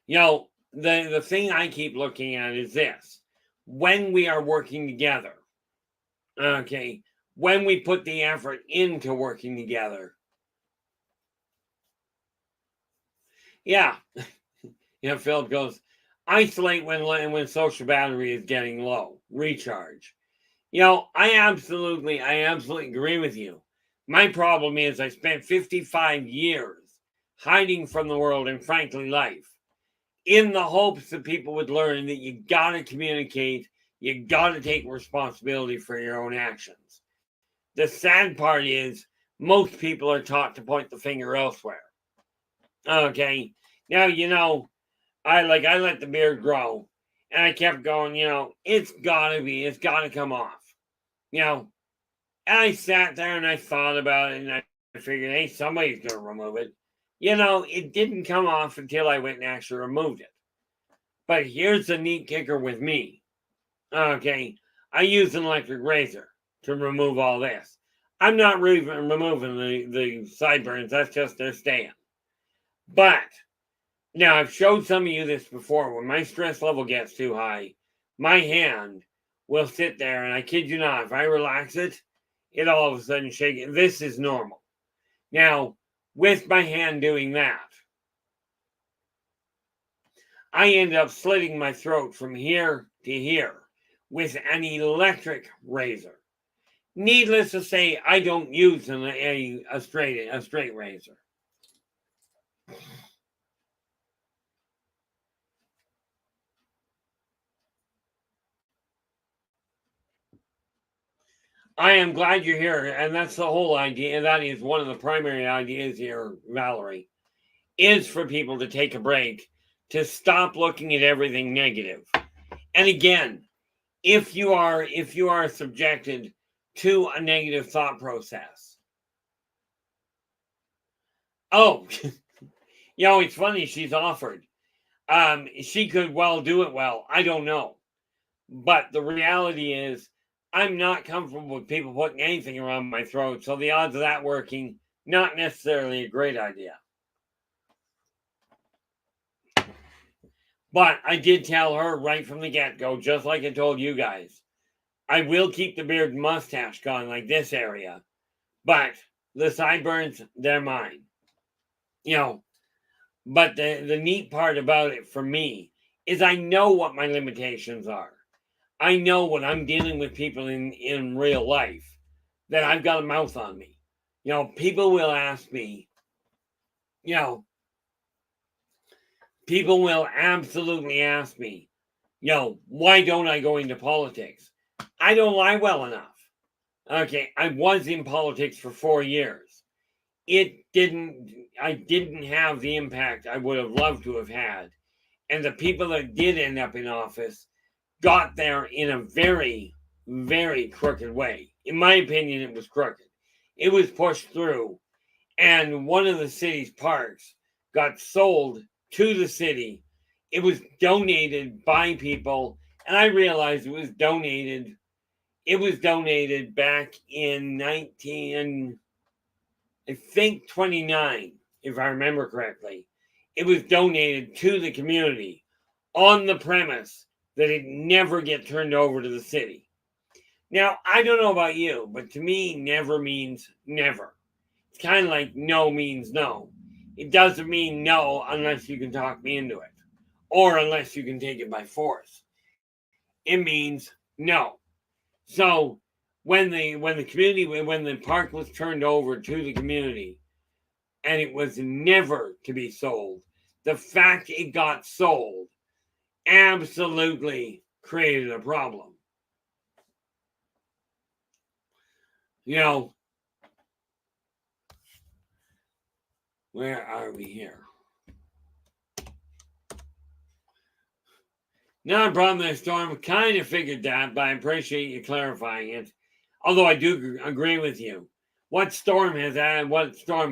The thing I keep looking at is this. When we are working together, okay, when we put the effort into working together. Yeah. Philip goes, isolate when social battery is getting low. Recharge. I absolutely agree with you. My problem is I spent 55 years hiding from the world and frankly life in the hopes that people would learn that you got to communicate, you got to take responsibility for your own actions. The sad part is most people are taught to point the finger elsewhere. Okay. Now, I let the beard grow and I kept going, it's gotta come off. And I sat there and I thought about it and I figured, hey, somebody's going to remove it. It didn't come off until I went and actually removed it. But here's the neat kicker with me. Okay. I use an electric razor to remove all this. I'm not removing the sideburns. That's just their staying. But now I've showed some of you this before. When my stress level gets too high, my hand will sit there, and I kid you not, if I relax it, it all of a sudden shakes. This is normal. Now, with my hand doing that, I end up slitting my throat from here to here with an electric razor. Needless to say, I don't use a straight razor. I am glad you're here, and that's the whole idea. And that is one of the primary ideas here, Valerie, is for people to take a break, to stop looking at everything negative. And again, if you are subjected to a negative thought process, it's funny she's offered. She could well do it well. I don't know, but the reality is, I'm not comfortable with people putting anything around my throat, so the odds of that working, not necessarily a great idea. But I did tell her right from the get-go, just like I told you guys, I will keep the beard and mustache gone like this area, but the sideburns, they're mine. But the neat part about it for me is I know what my limitations are. I know when I'm dealing with people in real life that I've got a mouth on me. People will ask me, people will absolutely ask me, why don't I go into politics? I don't lie well enough. Okay, I was in politics for 4 years. I didn't have the impact I would have loved to have had. And the people that did end up in office got there in a very, very crooked way. In my opinion, it was crooked. It was pushed through, and one of the city's parks got sold to the city. It was donated by people, and I realized it was donated. It was donated back in 29, if I remember correctly. It was donated to the community on the premise that it never get turned over to the city. Now, I don't know about you, but to me, never means never. It's kind of like no means no. It doesn't mean no unless you can talk me into it, or unless you can take it by force. It means no. So when the park was turned over to the community, and it was never to be sold, the fact it got sold absolutely created a problem. You know, where are we here? Not a problem there, Storm. Kind of figured that, but I appreciate you clarifying it. Although I do agree with you. What Storm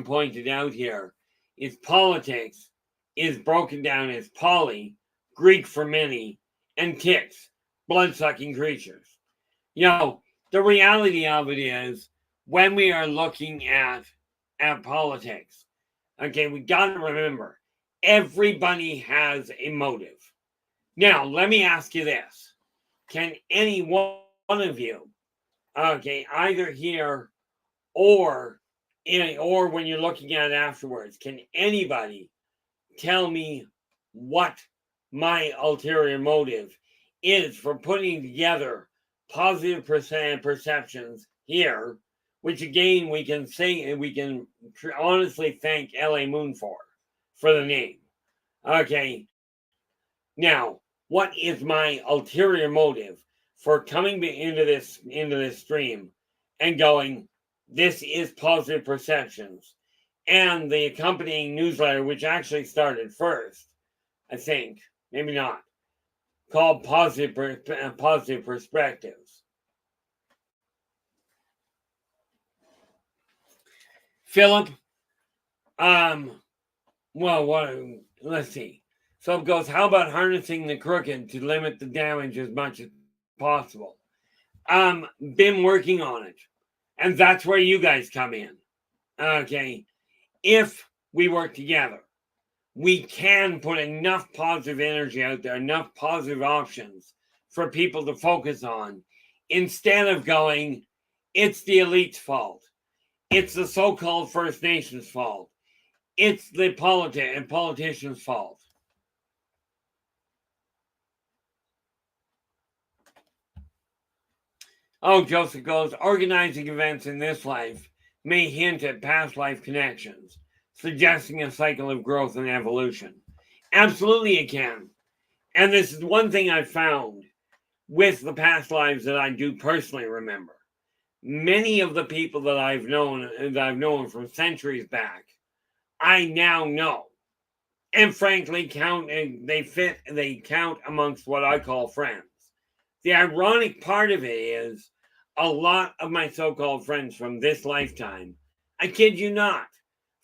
pointed out here is politics is broken down as poly, Greek for many, and ticks, blood-sucking creatures. You know, the reality of it is when we are looking at politics, okay, we got to remember everybody has a motive. Now, let me ask you this. Can any one of you, okay, either here or when you're looking at it afterwards, can anybody tell me what my ulterior motive is for putting together positive perceptions here, which again we can honestly thank LA Moon for the name. Okay. Now, what is my ulterior motive for coming into this stream and going, this is positive perceptions, and the accompanying newsletter, which actually started first, I think, maybe not, called Positive Perspectives. Philip, let's see. So it goes, how about harnessing the crooked to limit the damage as much as possible? Been working on it. And that's where you guys come in. Okay. If we work together, we can put enough positive energy out there, enough positive options for people to focus on, instead of going, it's the elite's fault. It's the so-called First Nations fault. It's the politicians' fault. Oh, Joseph goes, organizing events in this life may hint at past life connections, suggesting a cycle of growth and evolution. Absolutely it can. And this is one thing I've found with the past lives that I do personally remember. Many of the people that I've known from centuries back, I now know. And frankly, they count amongst what I call friends. The ironic part of it is a lot of my so-called friends from this lifetime, I kid you not,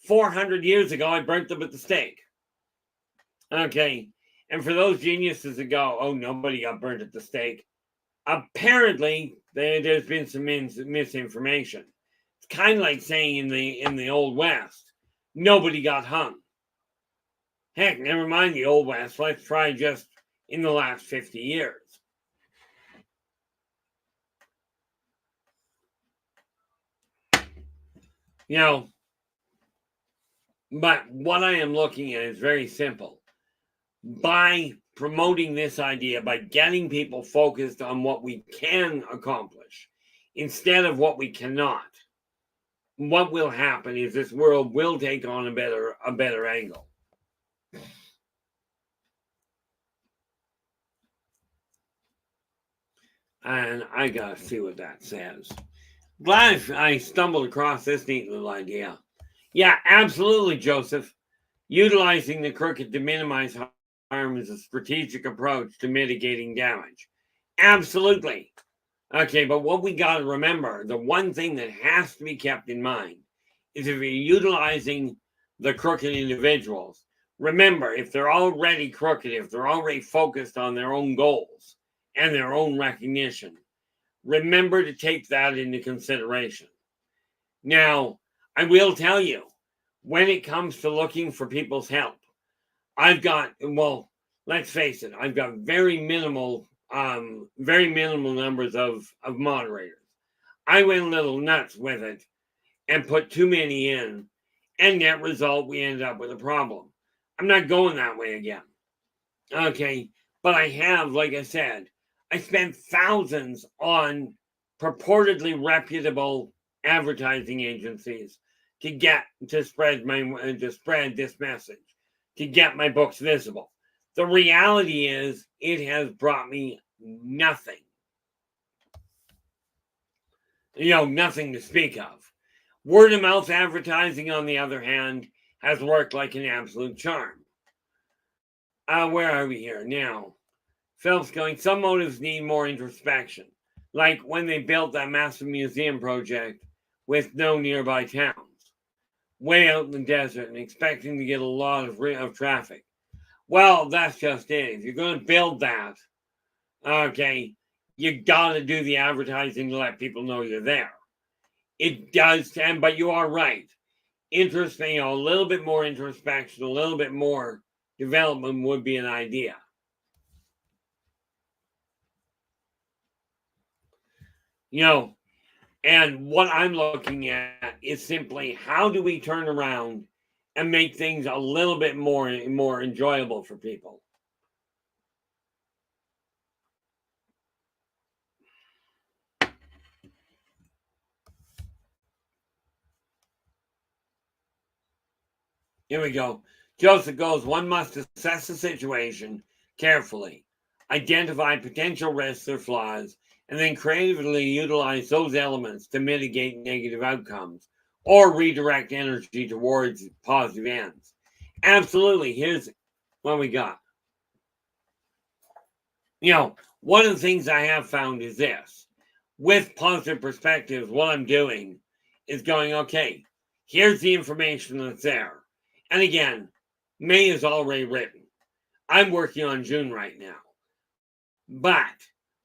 400 years ago, I burnt them at the stake. Okay. And for those geniuses that go, oh, nobody got burnt at the stake, apparently there's been some misinformation. It's kind of like saying in the Old West, nobody got hung. Heck, never mind the Old West. Let's try just in the last 50 years. You know, but what I am looking at is very simple. By promoting this idea, by getting people focused on what we can accomplish instead of what we cannot, what will happen is this world will take on a better angle. And I gotta see what that says. Glad I stumbled across this neat little idea. Yeah, absolutely, Joseph. Utilizing the crooked to minimize harm is a strategic approach to mitigating damage. Absolutely. Okay, but what we got to remember, the one thing that has to be kept in mind is if you're utilizing the crooked individuals, remember, if they're already crooked, if they're already focused on their own goals and their own recognition, remember to take that into consideration. Now, I will tell you, when it comes to looking for people's help, well, let's face it, I've got very minimal numbers of moderators. I went a little nuts with it and put too many in, and net result, we ended up with a problem. I'm not going that way again. Okay, but I have, like I said, I spent thousands on purportedly reputable advertising agencies to spread this message, to get my books visible. The reality is, it has brought me nothing. Nothing to speak of. Word of mouth advertising, on the other hand, has worked like an absolute charm. Where are we here now? Philip's going, some motives need more introspection, like when they built that massive museum project with no nearby towns, way out in the desert, and expecting to get a lot of traffic. Well, that's just it. If you're going to build that, okay, you got to do the advertising to let people know you're there. It does, but you are right. A little bit more introspection, a little bit more development would be an idea. And what I'm looking at is simply, how do we turn around and make things a little bit more enjoyable for people? Here we go. Joseph goes, one must assess the situation carefully, identify potential risks or flaws, and then creatively utilize those elements to mitigate negative outcomes or redirect energy towards positive ends. Absolutely. Here's what we got. One of the things I have found is this. With positive perspectives, what I'm doing is going, okay, here's the information that's there. And again, May is already written. I'm working on June right now. But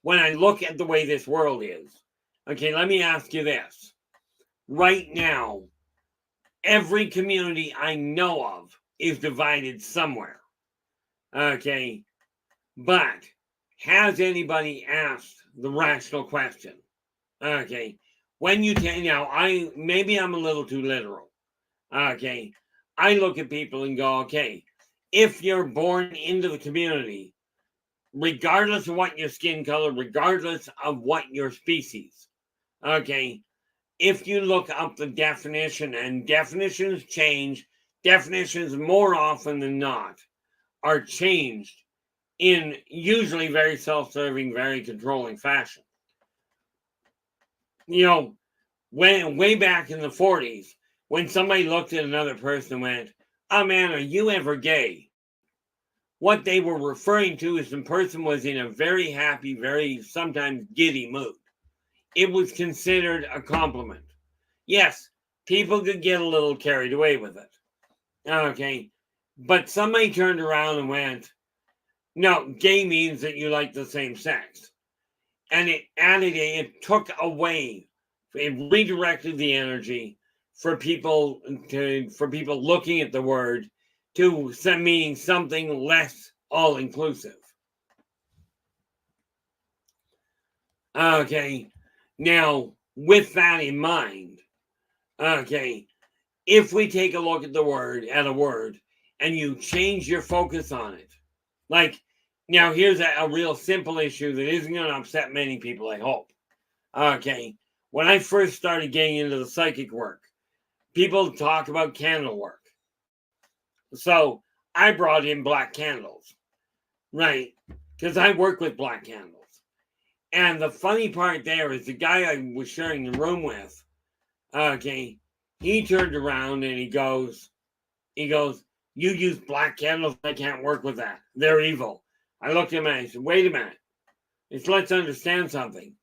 when I look at the way this world is, okay, let me ask you this. Right now, every community I know of is divided somewhere. Okay, but has anybody asked the rational question? Okay, when you maybe I'm a little too literal. Okay, I look at people and go, okay, if you're born into the community, regardless of what your skin color, regardless of what your species, okay, if you look up the definition, and definitions change, definitions more often than not are changed in usually very self-serving, very controlling fashion. Way back in the 40s, when somebody looked at another person and went, oh man, are you ever gay? What they were referring to is the person was in a very happy, very sometimes giddy mood. It was considered a compliment. Yes, people could get a little carried away with it. Okay, but somebody turned around and went, no, gay means that you like the same sex. And it took away, it redirected the energy for people looking at the word to meaning something less all-inclusive. Okay, now with that in mind, okay, if we take a look at a word, and you change your focus on it, like, now here's a real simple issue that isn't going to upset many people, I hope. Okay, when I first started getting into the psychic work, people talk about candle work. So I brought in black candles, right? Because I work with black candles. And the funny part there is the guy I was sharing the room with, okay, he turned around and he goes, you use black candles? I can't work with that. They're evil. I looked at him and I said, wait a minute. Let's understand something.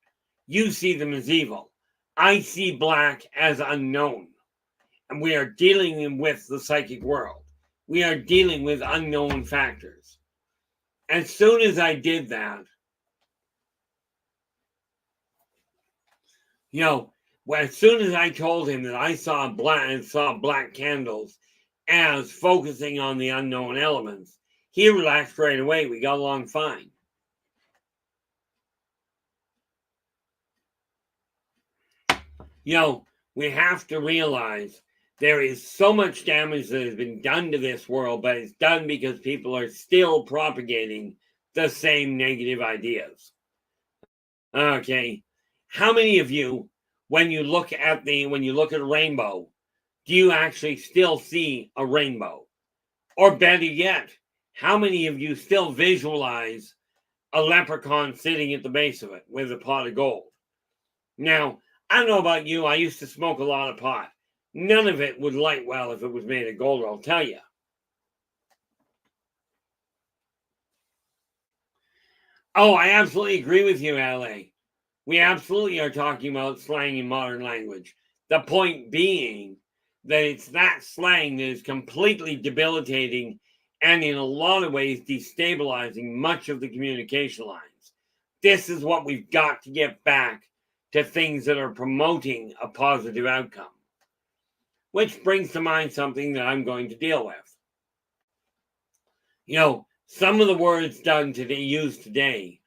You see them as evil. I see black as unknown. And we are dealing with the psychic world. We are dealing with unknown factors. As soon as I did that, as soon as I told him that I saw black candles as focusing on the unknown elements, he relaxed right away. We got along fine. We have to realize there is so much damage that has been done to this world, but it's done because people are still propagating the same negative ideas. Okay. How many of you, when you look at a rainbow, do you actually still see a rainbow? Or better yet, how many of you still visualize a leprechaun sitting at the base of it with a pot of gold? Now, I don't know about you, I used to smoke a lot of pot. None of it would light well if it was made of gold, I'll tell you. Oh, I absolutely agree with you, LA. We absolutely are talking about slang in modern language. The point being that it's that slang that is completely debilitating and in a lot of ways destabilizing much of the communication lines. This is what we've got to get back to things that are promoting a positive outcome. Which brings to mind something that I'm going to deal with. Some of the words used today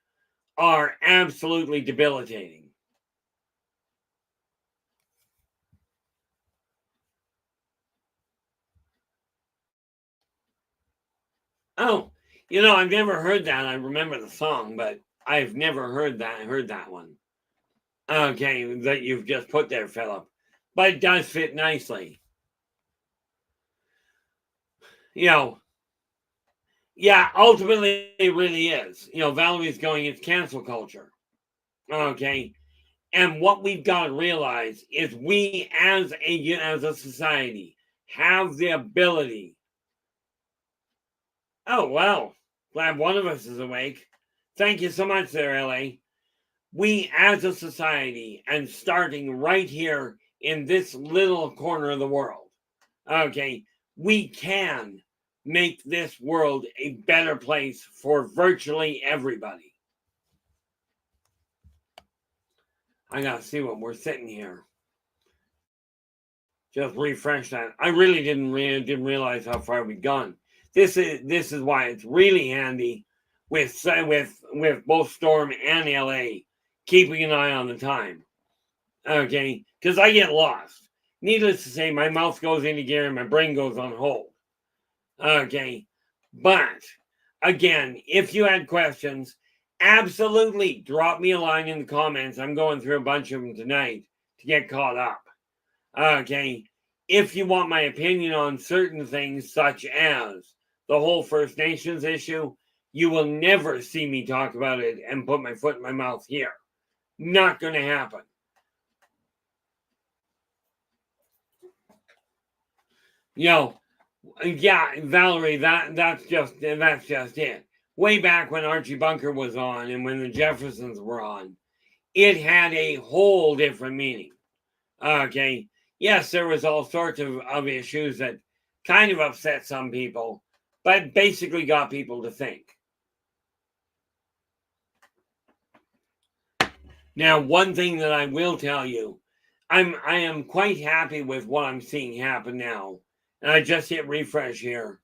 are absolutely debilitating. Oh, I've never heard that. I remember the song, but I've never heard that one. Okay, that you've just put there, Philip. But it does fit nicely. Yeah, ultimately it really is. Valerie's going, it's cancel culture. Okay. And what we've got to realize is we as a society have the ability. Oh, well, glad one of us is awake. Thank you so much there, LA. We as a society, and starting right here in this little corner of the world, okay, we can make this world a better place for virtually everybody. I gotta see what we're sitting here. Just refresh that. I really didn't realize how far we'd gone. This is why it's really handy with both Storm and LA keeping an eye on the time. Okay, because I get lost. Needless to say, my mouth goes into gear and my brain goes on hold. Okay, but again, if you had questions, absolutely drop me a line in the comments. I'm going through a bunch of them tonight to get caught up. Okay, if you want my opinion on certain things, such as the whole First Nations issue, you will never see me talk about it and put my foot in my mouth here. Not going to happen. Yeah, Valerie, that's just it. Way back when Archie Bunker was on and when the Jeffersons were on, it had a whole different meaning. Okay. Yes, there was all sorts of issues that kind of upset some people, but basically got people to think. Now, one thing that I will tell you, I am quite happy with what I'm seeing happen now. And I just hit refresh here.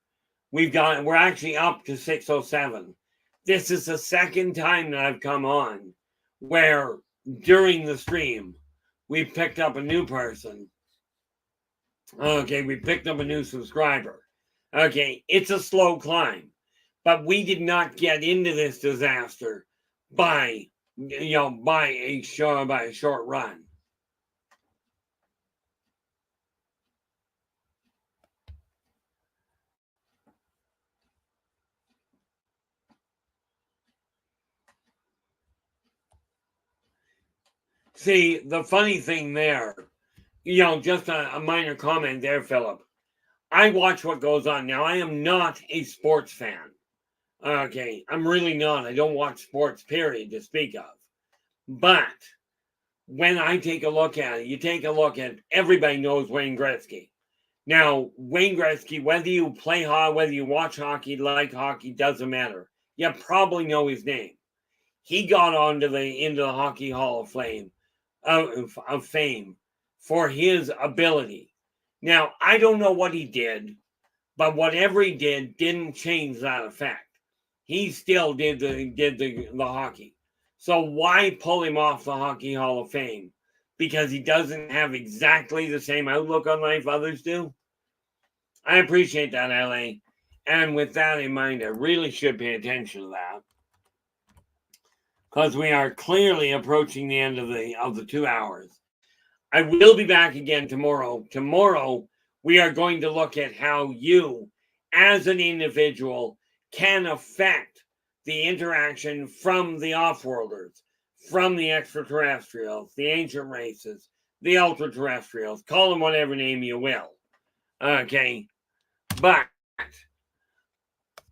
We're actually up to 607. This is the second time that I've come on where during the stream we've picked up a new person. Okay, we picked up a new subscriber. Okay, it's a slow climb, but we did not get into this disaster by a short run. See, the funny thing there, just a minor comment there, Philip. I watch what goes on. Now, I am not a sports fan. Okay, I'm really not. I don't watch sports, period, to speak of. But when I take a look at it, you take a look at, everybody knows Wayne Gretzky. Now, Wayne Gretzky, whether you play hockey, whether you watch hockey, like hockey, doesn't matter. You probably know his name. He got into the Hockey Hall of Fame, of fame for his ability. Now, I don't know what he did, but whatever he did didn't change that effect. He still did the hockey. So why pull him off the Hockey Hall of Fame? Because he doesn't have exactly the same outlook on life others do? I appreciate that, LA. And with that in mind, I really should pay attention to that, because we are clearly approaching the end of the 2 hours. I will be back again tomorrow. Tomorrow, we are going to look at how you, as an individual, can affect the interaction from the off-worlders, from the extraterrestrials, the ancient races, the ultra-terrestrials, call them whatever name you will. Okay? But,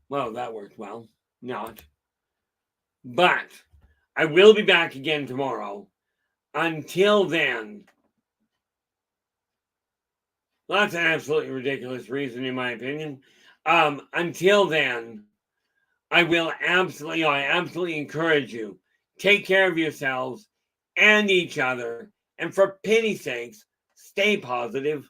well, that worked well. Not. But, I will be back again tomorrow. Until then, well, that's an absolutely ridiculous reason, in my opinion. Until then, I absolutely encourage you. Take care of yourselves and each other. And for pity's sakes, stay positive.